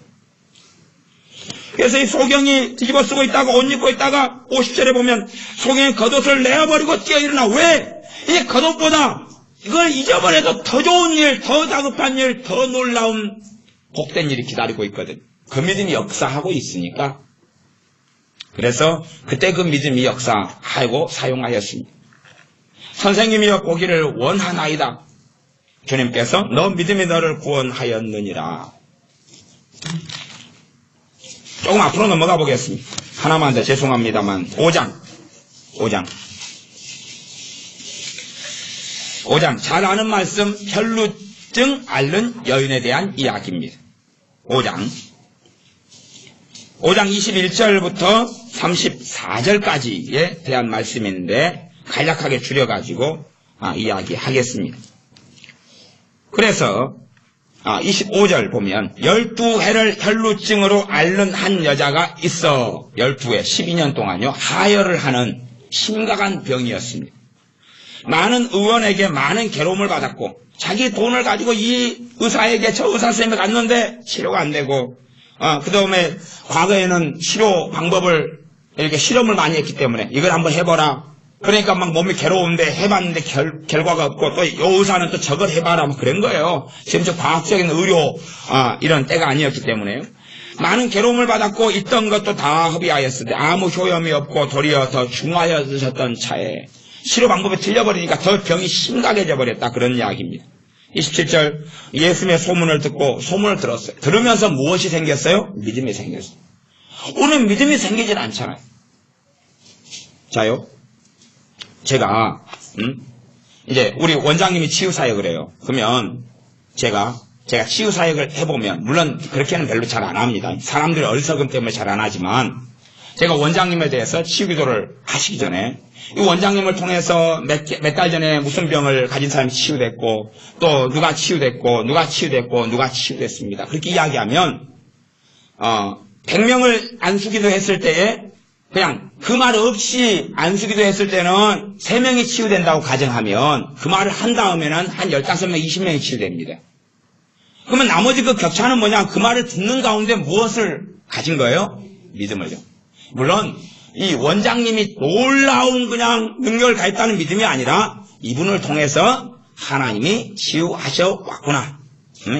그래서 이 소경이 뒤집어 쓰고 있다가 옷 입고 있다가 50절에 보면 소경이 겉옷을 내어버리고 뛰어 일어나. 왜? 이 겉옷보다 이걸 잊어버려도 더 좋은 일, 더 다급한 일, 더 놀라운 복된 일이 기다리고 있거든. 그 믿음이 역사하고 있으니까. 그래서 그때 그 믿음이 역사하고 사용하였습니다. 선생님이여 보기를 원하나이다. 주님께서 너 믿음이 너를 구원하였느니라. 조금 앞으로 넘어가 보겠습니다. 하나만 더 죄송합니다만 5장 잘 아는 말씀 혈루증 앓는 여인에 대한 이야기입니다. 5장 21절부터 34절까지에 대한 말씀인데 간략하게 줄여가지고 이야기하겠습니다. 그래서 25절 보면 12해를 혈루증으로 앓는 한 여자가 있어 12해 12년 동안요 하혈을 하는 심각한 병이었습니다. 많은 의원에게 많은 괴로움을 받았고 자기 돈을 가지고 이 의사에게 저 의사쌤에 갔는데 치료가 안 되고 그 다음에 과거에는 치료 방법을 이렇게 실험을 많이 했기 때문에 이걸 한번 해봐라. 그러니까 막 몸이 괴로운데 해봤는데 결과가 없고 또 이 의사는 또 저걸 해봐라 뭐 그런 거예요. 지금 저 과학적인 의료 이런 때가 아니었기 때문에요. 많은 괴로움을 받았고 있던 것도 다 허비하였을 때 아무 효험이 없고 도리어 더 중하여졌던 차에 치료 방법이 틀려버리니까 더 병이 심각해져 버렸다. 그런 이야기입니다. 27절 예수님의 소문을 듣고 소문을 들었어요. 들으면서 무엇이 생겼어요? 믿음이 생겼어요. 오늘 믿음이 생기질 않잖아요. 자요. 제가 이제 우리 원장님이 치유사역을 해요. 그러면 제가 치유사역을 해보면 물론 그렇게는 별로 잘 안 합니다. 사람들이 어리석음 때문에 잘 안 하지만 제가 원장님에 대해서 치유기도를 하시기 전에 이 원장님을 통해서 몇 달 전에 무슨 병을 가진 사람이 치유됐고 또 누가 치유됐습니다. 그렇게 이야기하면 100명을 안수기도 했을 때에 그냥 그 말 없이 안수기도 했을 때는 3명이 치유된다고 가정하면 그 말을 한 다음에는 한 15명, 20명이 치유됩니다. 그러면 나머지 그 격차는 뭐냐? 그 말을 듣는 가운데 무엇을 가진 거예요? 믿음을요. 물론 이 원장님이 놀라운 그냥 능력을 가했다는 믿음이 아니라 이분을 통해서 하나님이 치유하셔 왔구나.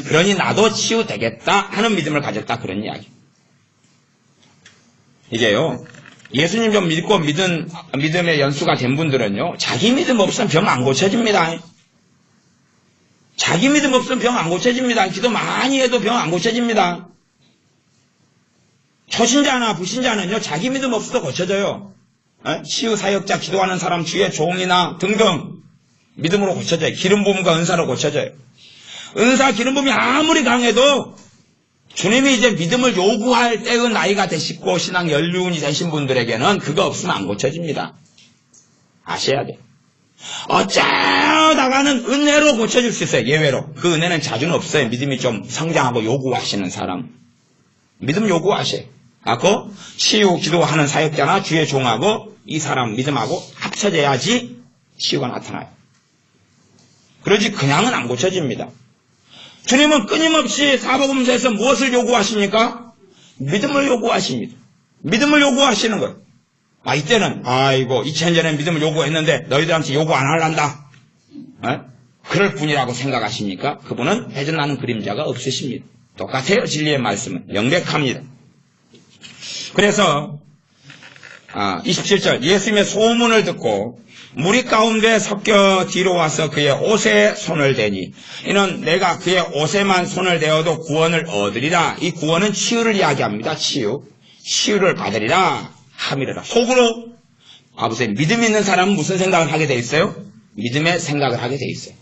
그러니 나도 치유되겠다 하는 믿음을 가졌다. 그런 이야기. 이게요. 예수님 좀 믿고 믿음의 연수가 된 분들은요. 자기 믿음 없으면 병 안 고쳐집니다. 자기 믿음 없으면 병 안 고쳐집니다. 기도 많이 해도 병 안 고쳐집니다. 초신자나 불신자는요. 자기 믿음 없어도 고쳐져요. 치유 사역자 기도하는 사람 주의 종이나 등등 믿음으로 고쳐져요. 기름 부음과 은사로 고쳐져요. 은사 기름 부음이 아무리 강해도 주님이 이제 믿음을 요구할 때의 나이가 되시고 신앙 연륜이 되신 분들에게는 그거 없으면 안 고쳐집니다. 아셔야 돼. 어쩌다가는 은혜로 고쳐질 수 있어요. 예외로. 그 은혜는 자주는 없어요. 믿음이 좀 성장하고 요구하시는 사람. 믿음 요구하셔요. 그 치유 기도하는 사역자나 주의 종하고 이 사람 믿음하고 합쳐져야지 치유가 나타나요. 그러지 그냥은 안 고쳐집니다. 주님은 끊임없이 사복음서에서 무엇을 요구하십니까? 믿음을 요구하십니다. 믿음을 요구하시는 거예요. 이때는 2000년에 믿음을 요구했는데 너희들한테 요구 안 하란다. 그럴 뿐이라고 생각하십니까? 그분은 회전나는 그림자가 없으십니다. 똑같아요. 진리의 말씀은 명백합니다. 그래서 27절 예수님의 소문을 듣고 무리 가운데 섞여 뒤로 와서 그의 옷에 손을 대니 이는 내가 그의 옷에만 손을 대어도 구원을 얻으리라. 이 구원은 치유를 이야기합니다. 치유를 받으리라 함이라. 속으로 보세요. 믿음 있는 사람은 무슨 생각을 하게 돼 있어요? 믿음의 생각을 하게 돼 있어요.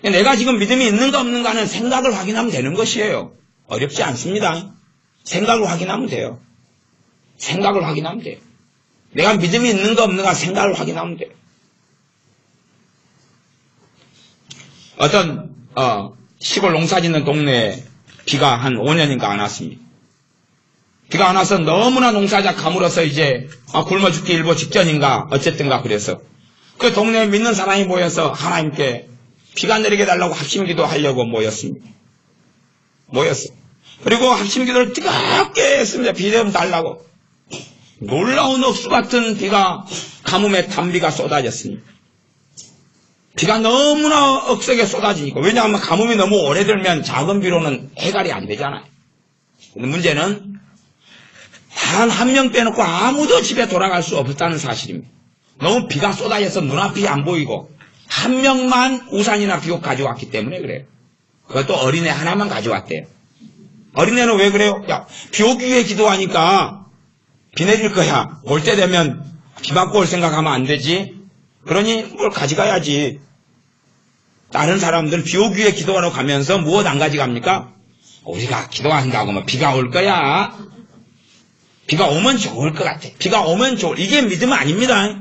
내가 지금 믿음이 있는가 없는가는 생각을 확인하면 되는 것이에요. 어렵지 않습니다. 생각을 확인하면 돼요. 생각을 확인하면 돼요. 내가 믿음이 있는가 없는가 생각을 확인하면 돼요. 어떤 시골 농사 짓는 동네에 비가 한 5년인가 안 왔습니다. 비가 안 와서 너무나 농사가 가물어서 이제 굶어 죽기 일보 직전인가 어쨌든가 그래서 그 동네에 믿는 사람이 모여서 하나님께 비가 내리게 달라고 합심기도 하려고 모였습니다. 그리고 합심 기도를 뜨겁게 했습니다. 비 좀 달라고. 놀라운 옥수 같은 비가, 가뭄의 단비가 쏟아졌습니다. 비가 너무나 억세게 쏟아지니까. 왜냐하면 가뭄이 너무 오래들면 작은 비로는 해결이 안 되잖아요. 근데 문제는 단 한 명 빼놓고 아무도 집에 돌아갈 수 없었다는 사실입니다. 너무 비가 쏟아져서 눈앞이 안 보이고 한 명만 우산이나 비옷 가져왔기 때문에 그래요. 그것도 어린애 하나만 가져왔대요. 어린애는 왜 그래요? 야, 비 오기 위해 기도하니까 비 내릴 거야. 올 때 되면 비 맞고 올 생각하면 안 되지. 그러니 뭘 가져가야지. 다른 사람들은 비 오기 위해 기도하러 가면서 무엇 안 가져갑니까? 우리가 기도한다고 뭐 비가 올 거야. 비가 오면 좋을 것 같아. 비가 오면 이게 믿음 아닙니다.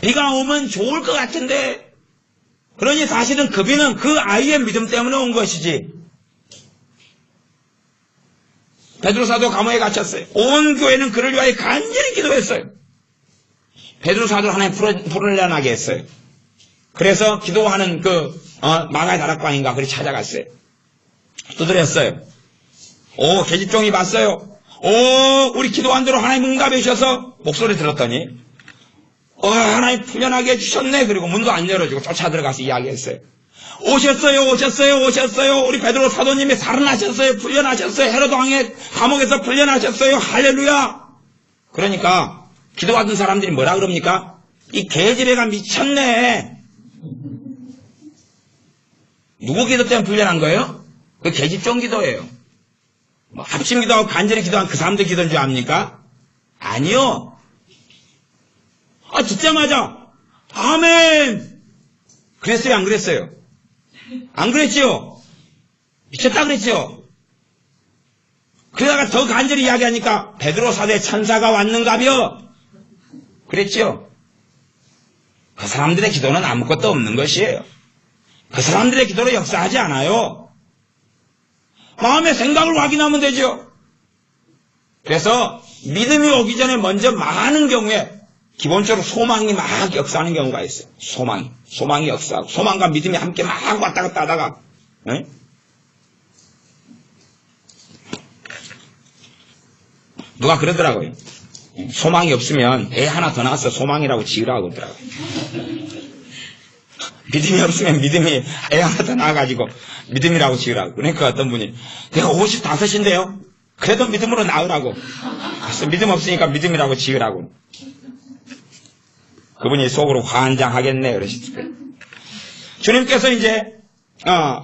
비가 오면 좋을 것 같은데, 그러니 사실은 그 비는 그 아이의 믿음 때문에 온 것이지. 베드로 사도 감옥에 갇혔어요. 온 교회는 그를 위하여 간절히 기도했어요. 베드로 사도를 하나님 풀어내나게 했어요. 그래서 기도하는 마가의 다락방인가 그리 찾아갔어요. 두드렸어요. 오, 계집종이 봤어요. 오, 우리 기도한 대로 하나님 응답해 주셔서 목소리 들었더니 하나님 풀려나게 해주셨네. 그리고 문도 안 열어주고 쫓아 들어가서 이야기했어요. 오셨어요. 우리 베드로 사도님이 살아나셨어요. 풀려나셨어요. 헤로드 왕의 감옥에서 풀려나셨어요. 할렐루야. 그러니까 기도하던 사람들이 뭐라 그럽니까? 이 계집애가 미쳤네. 누구 기도 때문에 풀려난 거예요? 그 계집종 기도예요. 뭐 합심 기도하고 간절히 기도한 그 사람들 기도인 줄 압니까? 아니요. 듣자마자 아멘. 그랬어요, 안 그랬어요? 안 그랬지요? 미쳤다 그랬지요? 그러다가 더 간절히 이야기하니까 베드로 사도의 천사가 왔는가벼. 그랬지요? 그 사람들의 기도는 아무것도 없는 것이에요. 그 사람들의 기도로 역사하지 않아요. 마음의 생각을 확인하면 되죠. 그래서 믿음이 오기 전에 먼저 많은 경우에 기본적으로 소망이 막 역사하는 경우가 있어요. 소망이 역사하고 소망과 믿음이 함께 막 왔다 갔다 하다가 누가 그러더라고요. 소망이 없으면 애 하나 더 낳아서 소망이라고 지으라고 그러더라고요. 믿음이 없으면 믿음이 애 하나 더 낳아가지고 믿음이라고 지으라고. 그러니까 어떤 분이 내가 55인데요. 그래도 믿음으로 낳으라고. 믿음 없으니까 믿음이라고 지으라고. 그분이 속으로 환장하겠네 그러시더라고요. 주님께서 이제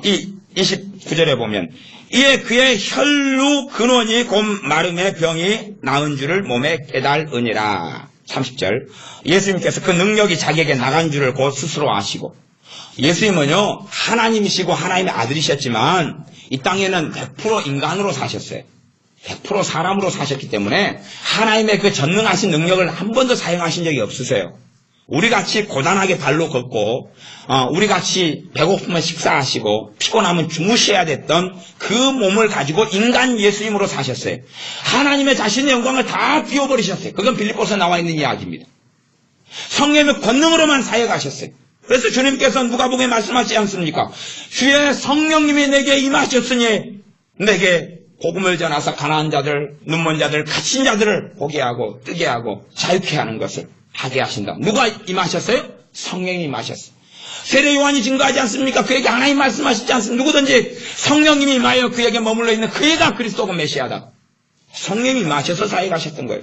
이 29절에 보면 이에 그의 혈루 근원이 곧 마름의 병이 나은 줄을 몸에 깨달으니라. 30절 예수님께서 그 능력이 자기에게 나간 줄을 곧 스스로 아시고, 예수님은요 하나님이시고 하나님의 아들이셨지만 이 땅에는 100% 인간으로 사셨어요. 100% 사람으로 사셨기 때문에 하나님의 그 전능하신 능력을 한 번도 사용하신 적이 없으세요. 우리같이 고단하게 발로 걷고 우리같이 배고프면 식사하시고 피곤하면 주무셔야 됐던 그 몸을 가지고 인간 예수님으로 사셨어요. 하나님의 자신의 영광을 다 비워버리셨어요. 그건 빌립보서에 나와 있는 이야기입니다. 성령의 권능으로만 사역하셨어요. 그래서 주님께서 누가복음에 말씀하지 않습니까? 주의 성령님이 내게 임하셨으니 내게 복음을 전하사 가난한 자들, 눈먼 자들, 갇힌 자들을 보게 하고 뜨게 하고 자유케 하는 것을 하게 하신다. 누가 임하셨어요? 성령이 임하셨어요. 세례 요한이 증거하지 않습니까? 그에게 하나님 말씀하시지 않습니까? 누구든지 성령님이 임하여 그에게 머물러 있는 그애가 그리스도고 메시아다. 성령이 임하셔서 사역하셨던 거예요.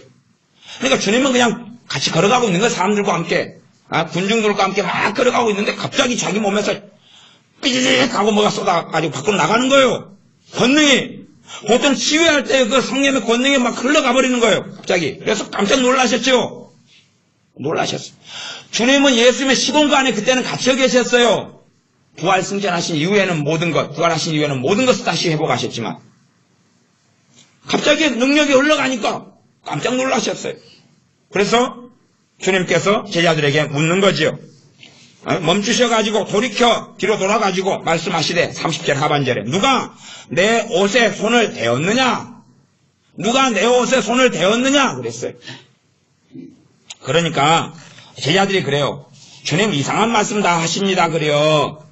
그러니까 주님은 그냥 같이 걸어가고 있는 거예요. 사람들과 함께. 군중들과 함께 막 걸어가고 있는데 갑자기 자기 몸에서 삐지직 하고 뭐가 쏟아가지고 밖으로 나가는 거예요. 권능이. 보통 치유할 때 그 성령의 권능이 막 흘러가 버리는 거예요. 갑자기. 그래서 깜짝 놀라셨죠? 놀라셨어요. 주님은 예수님의 시공간에 그때는 갇혀 계셨어요. 부활 승천하신 이후에는 모든 것, 부활하신 이후에는 모든 것을 다시 회복하셨지만 갑자기 능력이 흘러가니까 깜짝 놀라셨어요. 그래서 주님께서 제자들에게 묻는 거지요. 멈추셔가지고 돌이켜 뒤로 돌아가지고 말씀하시되 30절 하반절에 누가 내 옷에 손을 대었느냐? 누가 내 옷에 손을 대었느냐? 그랬어요. 그러니까 제자들이 그래요. 주님 이상한 말씀 다 하십니다. 그래요.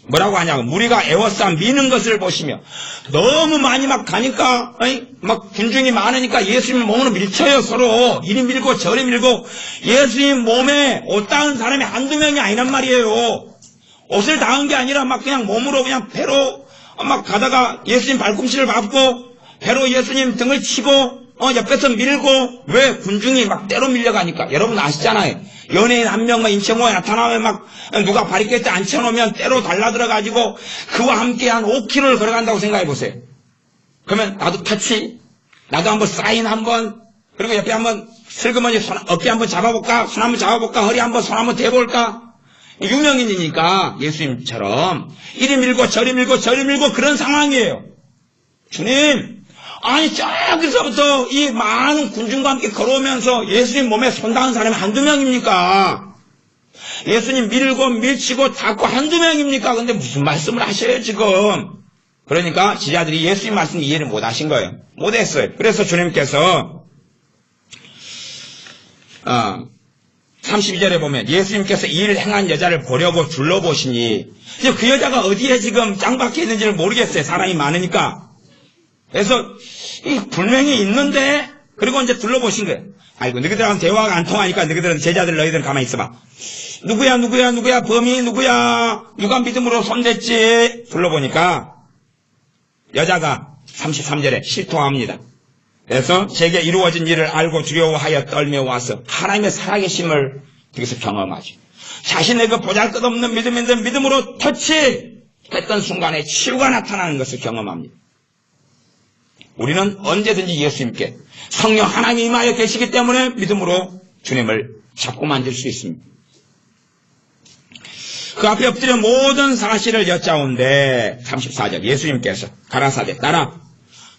뭐라고 하냐고, 무리가 애워싸 미는 것을 보시며, 너무 많이 막 가니까, 막 군중이 많으니까 예수님 몸으로 밀쳐요, 서로. 이리 밀고 저리 밀고. 예수님 몸에 옷 닿은 사람이 한두 명이 아니란 말이에요. 옷을 닿은 게 아니라 막 그냥 몸으로 그냥 배로 막 가다가 예수님 발꿈치를 밟고, 배로 예수님 등을 치고, 옆에서 밀고. 왜? 군중이 막 때로 밀려가니까. 여러분 아시잖아요. 연예인 한 명만 인천공에 나타나면 막 누가 바리케이트 앉혀놓으면 때로 달라들어가지고 그와 함께 한 5km를 걸어간다고 생각해보세요. 그러면 나도 터치, 나도 한번 사인 한번, 그리고 옆에 한번 슬그머니 어깨 한번 잡아볼까, 손 한번 잡아볼까, 허리 한번 손 한번 대볼까. 유명인이니까 예수님처럼 이리 밀고 저리 밀고 저리 밀고 그런 상황이에요. 주님, 아니 저기서부터 이 많은 군중과 함께 걸어오면서 예수님 몸에 손 닿은 사람이 한두 명입니까? 예수님 밀고 밀치고 닿고 한두 명입니까? 근데 무슨 말씀을 하셔요 지금? 그러니까 지자들이 예수님 말씀 이해를 못 하신 거예요. 못했어요. 그래서 주님께서 32절에 보면 예수님께서 이 일을 행한 여자를 보려고 둘러보시니, 이제 그 여자가 어디에 지금 짱 박혀 있는지를 모르겠어요. 사람이 많으니까. 그래서 이 분명히 있는데, 그리고 이제 둘러보신 거예요. 아이고, 너희들하고는 대화가 안 통하니까 너희들은 제자들 너희들은 가만히 있어봐. 누구야 범이 누구야, 누가 믿음으로 손댔지. 둘러보니까 여자가 33절에 실토합니다. 그래서 제게 이루어진 일을 알고 두려워하여 떨며 와서 하나님의 살아계심을 여기서 경험하죠. 자신의 그 보잘것없는 믿음으로 터치했던 순간에 치유가 나타나는 것을 경험합니다. 우리는 언제든지 예수님께 성령 하나님이 임하여 계시기 때문에 믿음으로 주님을 잡고 만질 수 있습니다. 그 앞에 엎드려 모든 사실을 여짜온데 34절 예수님께서 가라사대 딸아,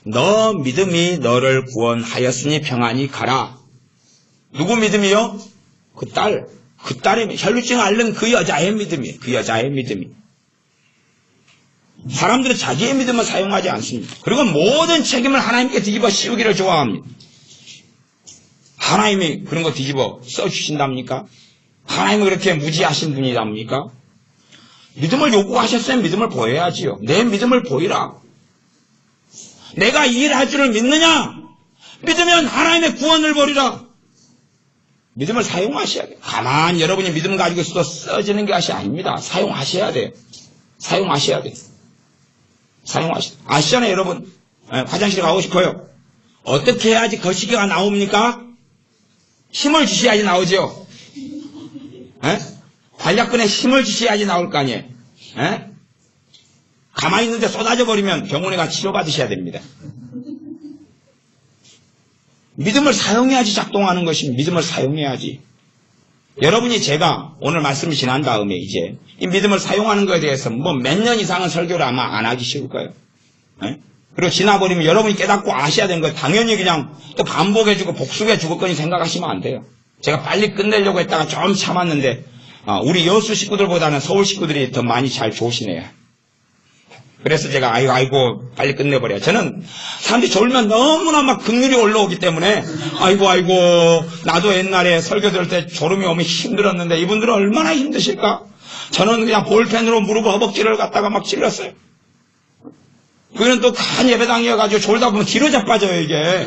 너 믿음이 너를 구원하였으니 평안히 가라. 누구 믿음이요? 그 딸의 혈루증 앓는 그 여자의 믿음이에요. 그 여자의 믿음이. 사람들은 자기의 믿음을 사용하지 않습니다. 그리고 모든 책임을 하나님께 뒤집어 씌우기를 좋아합니다. 하나님이 그런 거 뒤집어 써주신답니까? 하나님이 그렇게 무지하신 분이랍니까? 믿음을 요구하셨으면 믿음을 보여야지요. 내 믿음을 보이라. 내가 이 일 할 줄을 믿느냐? 믿으면 하나님의 구원을 보리라. 믿음을 사용하셔야 돼요. 가만히 여러분이 믿음 가지고 있어도 써지는 것이 아닙니다. 사용하셔야 돼요. 사용하셔야 돼요. 아시잖아요, 여러분. 화장실에 가고 싶어요. 어떻게 해야지 거시기가 나옵니까? 힘을 주셔야지 나오죠. 관략근에 힘을 주셔야지 나올 거 아니에요. 가만히 있는데 쏟아져 버리면 병원에 가 치료받으셔야 됩니다. 믿음을 사용해야지 작동하는 것입니다. 믿음을 사용해야지. 여러분이 제가 오늘 말씀이 지난 다음에 이제 이 믿음을 사용하는 것에 대해서 뭐 몇 년 이상은 설교를 아마 안 하기 쉬울 거예요. 그리고 지나버리면 여러분이 깨닫고 아셔야 되는 거예요. 당연히 그냥 또 반복해주고 복수해주고 거니 생각하시면 안 돼요. 제가 빨리 끝내려고 했다가 좀 참았는데 우리 여수 식구들보다는 서울 식구들이 더 많이 잘 좋으시네요. 그래서 제가 아이고 빨리 끝내버려요. 저는 사람들이 졸면 너무나 막 긍휼이 올라오기 때문에 아이고 나도 옛날에 설교 들을 때 졸음이 오면 힘들었는데 이분들은 얼마나 힘드실까? 저는 그냥 볼펜으로 무릎 허벅지를 갖다가 막 찔렀어요. 그거는 또 큰 예배당이어가지고 졸다 보면 뒤로 자빠져요 이게.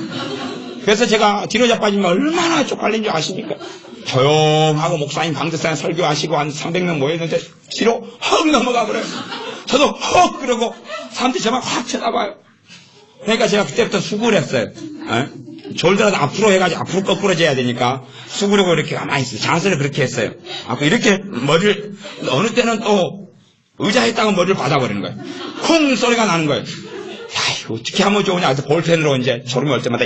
그래서 제가 뒤로 자빠지면 얼마나 쪽팔린 줄 아십니까? 조용하고 목사님 강대상에 설교하시고 한 300명 모였는데 뒤로 헉 넘어가 버려요. 저도 헉 그러고 사람들이 저만 확 쳐다봐요. 그러니까 제가 그때부터 수고를 했어요. 졸더라도 앞으로 해가지고 앞으로 거꾸로 재야 되니까 수그르고 이렇게 가만히 있어요. 자세를 그렇게 했어요. 이렇게 머리를 어느 때는 또 의자에 있다가 머리를 받아버리는 거예요. 쿵 소리가 나는 거예요. 야, 이거 어떻게 하면 좋으냐 해서 볼펜으로 이제 졸음이 올 때마다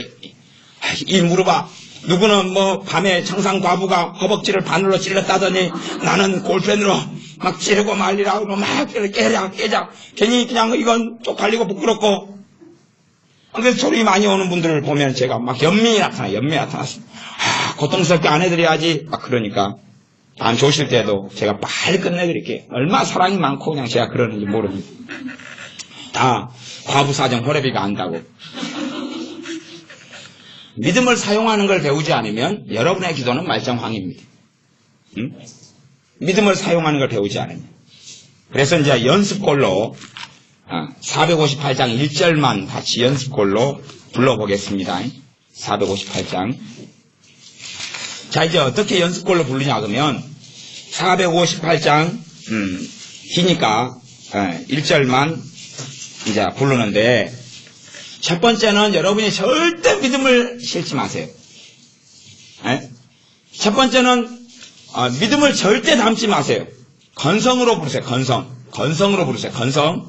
이 무릎아, 누구는 뭐 밤에 청상과부가 허벅지를 바늘로 찔렀다더니 나는 볼펜으로 막 찌르고 말리라 그러고 막 깨자 괜히 그냥 이건 쪽팔리고 부끄럽고. 근데 소리 많이 오는 분들을 보면 제가 막 연민이 나타났습니다. 고통스럽게 안 해드려야지. 막 그러니까 안 좋으실 때도 제가 빨리 끝내드릴게요. 얼마나 사랑이 많고 그냥 제가 그러는지 모릅니다. 다 과부 사정 호레비가 안다고. 믿음을 사용하는 걸 배우지 않으면 여러분의 기도는 말짱황입니다. 믿음을 사용하는 걸 배우지 않으면. 그래서 이제 연습골로 458장 1절만 같이 연습골로 불러보겠습니다. 458장. 자, 이제 어떻게 연습골로 부르냐 그러면 458장 기니까 1절만 이제 부르는데, 첫 번째는 여러분이 절대 믿음을 실지 마세요. 첫 번째는 믿음을 절대 담지 마세요. 건성으로 부르세요. 건성으로 부르세요. 건성.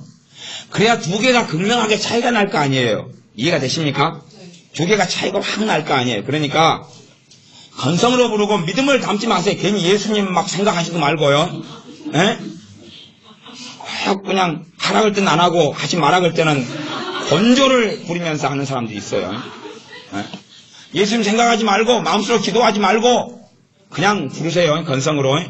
그래야 두 개가 극명하게 차이가 날 거 아니에요. 이해가 되십니까? 두 개가 차이가 확 날 거 아니에요. 그러니까 건성으로 부르고 믿음을 담지 마세요. 괜히 예수님 막 생각하지도 말고요. 그냥 하라 그럴 때는 안 하고 하지 마라 그럴 때는 건조를 부리면서 하는 사람도 있어요. 예수님 생각하지 말고 마음속으로 기도하지 말고 그냥 부르세요. 건성으로.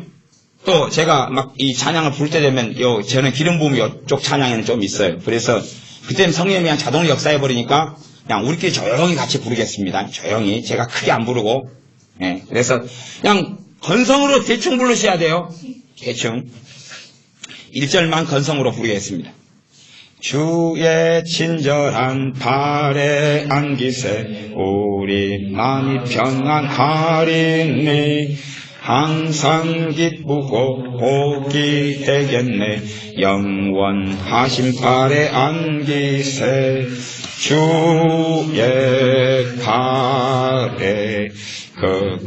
또 제가 막 이 찬양을 부를 때 되면 저는 기름 부음이 이쪽 찬양에는 좀 있어요. 그래서 그때는 성령이 그냥 자동으로 역사해 버리니까 그냥 우리끼리 조용히 같이 부르겠습니다. 조용히. 제가 크게 안 부르고. 그래서 그냥 건성으로 대충 부르셔야 돼요. 대충. 1절만 건성으로 부르겠습니다. 주의 친절한 발에 안기세 우리 마음이 평안하리니 항상 기쁘고 복이 되겠네 영원하신 발에 안기세 주의 발에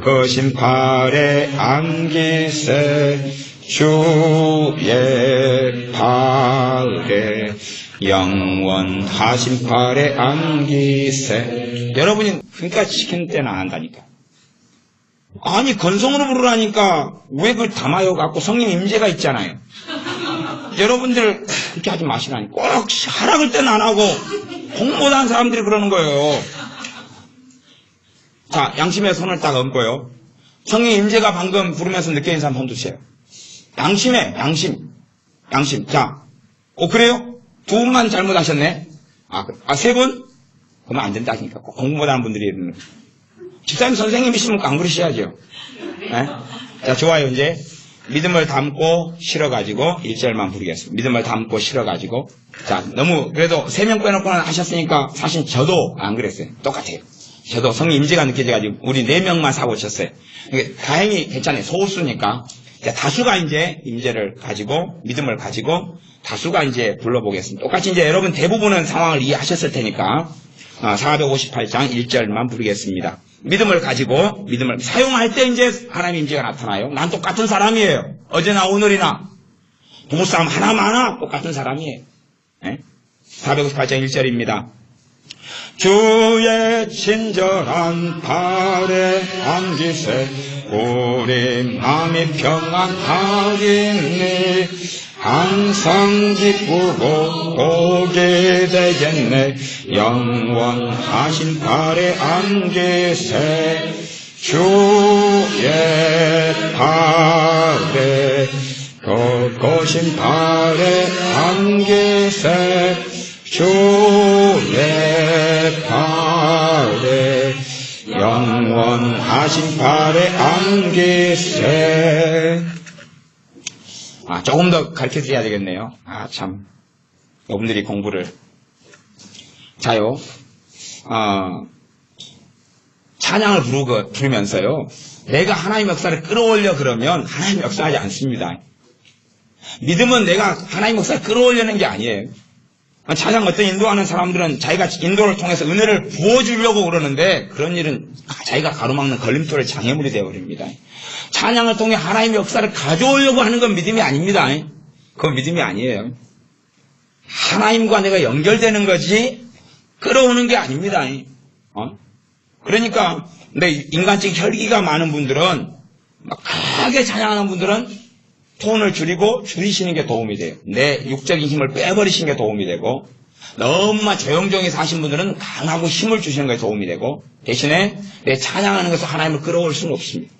거신 발에 안기세 주의 발에 영원하신 발에 안기세. 여러분이 그러니까 시키는 때는 안 한다니까. 아니 건성으로 부르라니까 왜 그걸 담아요 갖고 성령 임재가 있잖아요. 여러분들 그렇게 하지 마시라니. 꼭 하라 그럴 때는 안 하고 공부한 사람들이 그러는 거예요. 자, 양심에 손을 딱 얹고요. 성령 임재가 방금 부르면서 느끼는 사람 손 드세요. 양심에 양심. 자, 그래요? 두 분만 잘못하셨네. 세 분? 그러면 안 된다니까. 공부 못하는 분들이 이러는. 집사님 선생님이시면 안 그러셔야죠. 자, 좋아요. 이제 믿음을 담고 실어가지고 1절만 부르겠습니다. 믿음을 담고 실어가지고. 자, 너무 그래도 3명 빼놓고는 하셨으니까 사실 저도 안 그랬어요. 똑같아요. 저도 성령 임재가 느껴져가지고 우리 4명만 사고 쳤어요. 다행히 괜찮아요. 소수니까. 자, 다수가 이제 임재를 가지고 믿음을 가지고 다수가 이제 불러보겠습니다. 똑같이 이제 여러분 대부분은 상황을 이해하셨을 테니까 458장 1절만 부르겠습니다. 믿음을 가지고 믿음을 사용할 때 이제 하나님 임재가 나타나요. 난 똑같은 사람이에요. 어제나 오늘이나 부부싸움 하나마나 똑같은 사람이에요. 458장 1절입니다. 주의 친절한 발에 안기세 우리 마음이 평안하리니 항상 기쁘고 복이 되겠네 영원하신 발에 안기세 주의 발에 거신 발에 안기세 주의 발에 영원하신 발에 안기세. 조금 더 가르쳐 드려야 되겠네요. 참. 여러분들이 공부를. 자요. 찬양을 부르면서요. 내가 하나님의 역사를 끌어올려 그러면 하나님의 역사하지 않습니다. 믿음은 내가 하나님의 역사를 끌어올리는 게 아니에요. 찬양 어떤 인도하는 사람들은 자기가 인도를 통해서 은혜를 부어주려고 그러는데 그런 일은 자기가 가로막는 걸림돌의 장애물이 되어버립니다. 찬양을 통해 하나님의 역사를 가져오려고 하는 건 믿음이 아닙니다. 그건 믿음이 아니에요. 하나님과 내가 연결되는 거지 끌어오는 게 아닙니다. 그러니까 근데 인간적 혈기가 많은 분들은 막 크게 찬양하는 분들은 톤을 줄이시는 게 도움이 돼요. 내 육적인 힘을 빼버리시는 게 도움이 되고 너무만 조용조용히 사신 분들은 강하고 힘을 주시는 것에 도움이 되고 대신에 내 찬양하는 것을 하나님을 끌어올 수는 없습니다.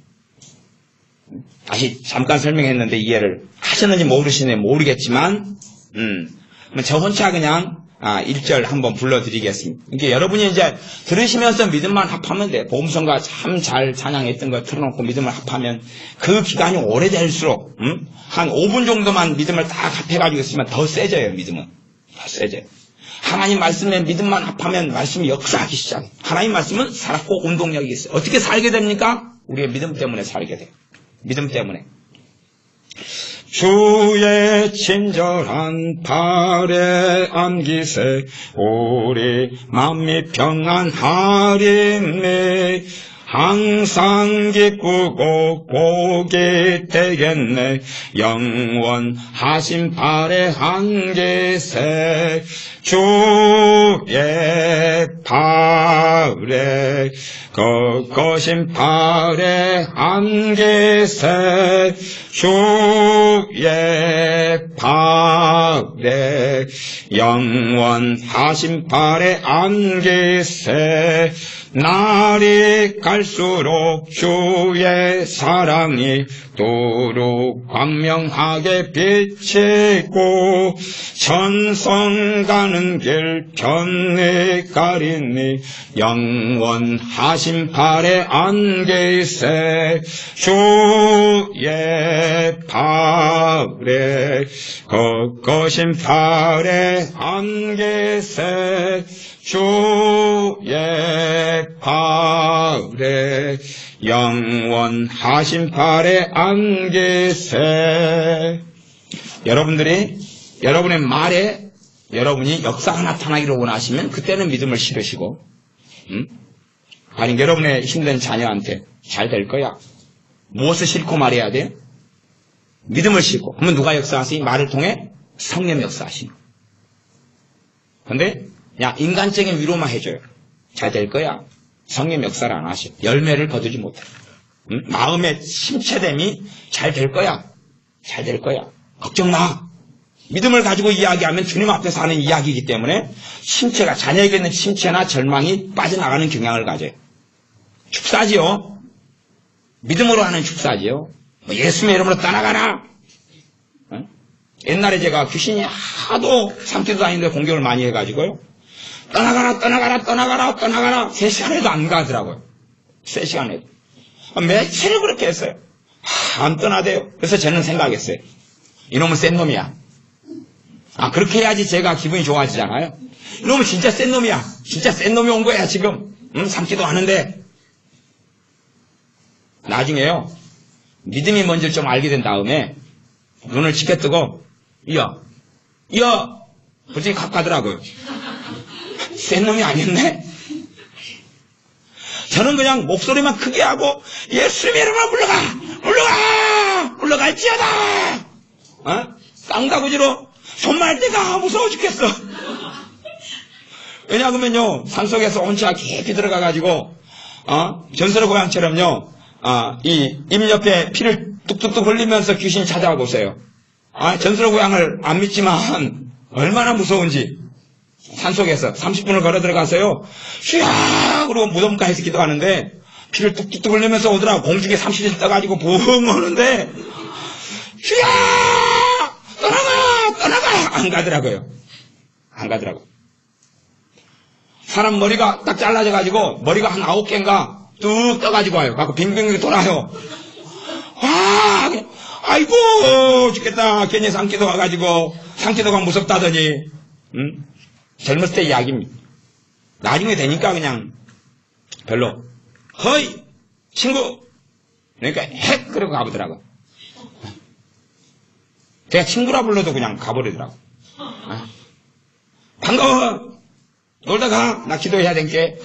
다시 잠깐 설명했는데 이해를 하셨는지 모르시는지 모르겠지만 저 혼자 그냥 1절 한번 불러드리겠습니다. 이게 여러분이 이제 들으시면서 믿음만 합하면 돼요. 복음성가 참 잘 찬양했던 거 틀어놓고 믿음을 합하면 그 기간이 오래될수록 한 5분 정도만 믿음을 딱 합해가지고 있으면 더 세져요. 믿음은 더 세져요. 하나님 말씀에 믿음만 합하면 말씀이 역사하기 시작해요. 하나님 말씀은 살았고 운동력이 있어요. 어떻게 살게 됩니까? 우리의 믿음 때문에 살게 돼요. 믿음 때문에. 주의 친절한 발에 안기세 우리 맘이 평안하리니 항상 기쁘고 복이 되겠네 영원하신 발에 안기세 주의 발에 거거신 발에 안기세 주의 발에 영원하신 발에 안기세 날이 갈수록 주의 사랑이 두루 광명하게 비치고 천성 가는 길 편히 가리니 영원하신 발에 안기세 주의 발에 거거신 발에 안기세 주의 발에 영원하신 발에 안기세. 여러분들이 여러분의 말에 여러분이 역사가 나타나기를 원하시면 그때는 믿음을 실으시고 아니 여러분의 힘든 자녀한테 잘 될 거야. 무엇을 싣고 말해야 돼? 믿음을 싣고. 그러면 누가 역사하시니? 말을 통해 성령 역사하시니. 그런데 그냥 인간적인 위로만 해줘요. 잘 될 거야. 성령 역사를 안 하셔. 열매를 거두지 못해. 마음의 심체됨이 잘 될 거야. 잘 될 거야. 걱정 마. 믿음을 가지고 이야기하면 주님 앞에서 하는 이야기이기 때문에 심체가 자녀에게 있는 심체나 절망이 빠져나가는 경향을 가져요. 축사지요. 믿음으로 하는 축사지요. 예수님의 이름으로 떠나가라. 옛날에 제가 귀신이 하도 삼키도 다니는데 공격을 많이 해가지고요. 떠나가라 3시간에도 안 가더라고요. 3시간에도. 며칠을 그렇게 했어요. 안 떠나대요. 그래서 저는 생각했어요. 이놈은 센 놈이야. 그렇게 해야지 제가 기분이 좋아지잖아요. 이놈은 진짜 센 놈이야. 진짜 센 놈이 온 거야 지금. 삼키도 하는데. 나중에요. 믿음이 뭔지 좀 알게 된 다음에 눈을 치켜뜨고 이어 그랬더니 각 가더라고요. 센 놈이 아니었네. 저는 그냥 목소리만 크게 하고 예수님의 이름으로 물러갈지어다. 쌍다구지로 손말 때가 무서워 죽겠어. 왜냐하면요 산속에서 혼자 깊이 들어가가지고 전설의 고향처럼요 이 입 옆에 피를 뚝뚝뚝 흘리면서 귀신이 찾아와 보세요. 전설의 고향을 안 믿지만 얼마나 무서운지. 산속에서 30분을 걸어 들어가서요 슈야 그러고 무덤가에서 기도하는데 피를 뚝뚝뚝 흘리면서 오더라. 공중에 30일 떠가지고 붕 오는데 슈야 떠나가 안 가더라고요. 사람 머리가 딱 잘라져가지고 머리가 한 9개인가 뚝 떠가지고 와요. 갖고 빙빙 돌아요. 와 아이고 죽겠다. 괜히 상기도 와가지고 상기도가 무섭다더니 젊었을 때 이야기입니다. 나중에 되니까 그냥 별로 허이 친구 그러니까 핵 그러고 가보더라고. 제가 친구라 불러도 그냥 가버리더라고. 반가워 놀다 가. 나 기도해야 된게.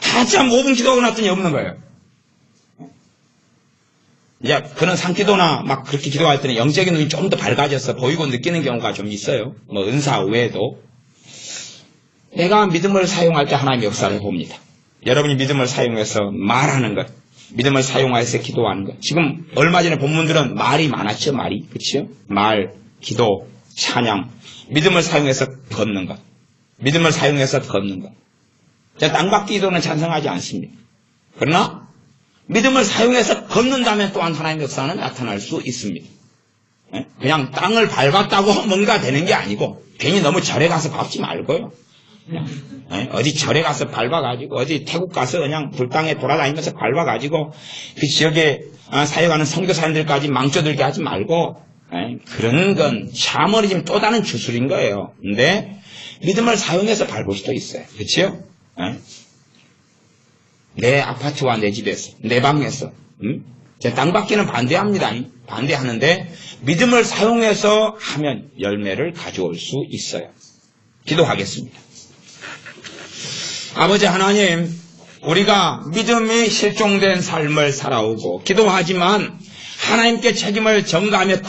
한참 5분 기도하고 났더니 없는 거예요. 이제 그런 상기도나 막 그렇게 기도할 때는 영적인 눈이 좀 더 밝아져서 보이고 느끼는 경우가 좀 있어요. 뭐 은사 외에도. 내가 믿음을 사용할 때 하나님의 역사를 봅니다. 여러분이 믿음을 사용해서 말하는 것, 믿음을 사용해서 기도하는 것. 지금 얼마 전에 본문들은 말이 많았죠. 말이. 그렇죠? 말, 기도, 찬양. 믿음을 사용해서 걷는 것. 믿음을 사용해서 걷는 것. 땅받기 기도는 찬성하지 않습니다. 그러나 믿음을 사용해서 걷는다면 또한 하나님의 역사는 나타날 수 있습니다. 그냥 땅을 밟았다고 뭔가 되는 게 아니고 괜히 너무 절에 가서 밟지 말고요. 어디 절에 가서 밟아가지고 어디 태국 가서 그냥 불당에 돌아다니면서 밟아가지고 그 지역에 사역하는 선교사님들까지 망쳐들게 하지 말고 그런 건 샤머니즘 또 다른 주술인 거예요. 근데 믿음을 사용해서 밟을 수도 있어요. 그렇죠? 내 아파트와 내 집에서 내 방에서 제 땅 받기는 반대합니다. 반대하는데 믿음을 사용해서 하면 열매를 가져올 수 있어요. 기도하겠습니다. 아버지 하나님, 우리가 믿음이 실종된 삶을 살아오고 기도하지만 하나님께 책임을 전가하며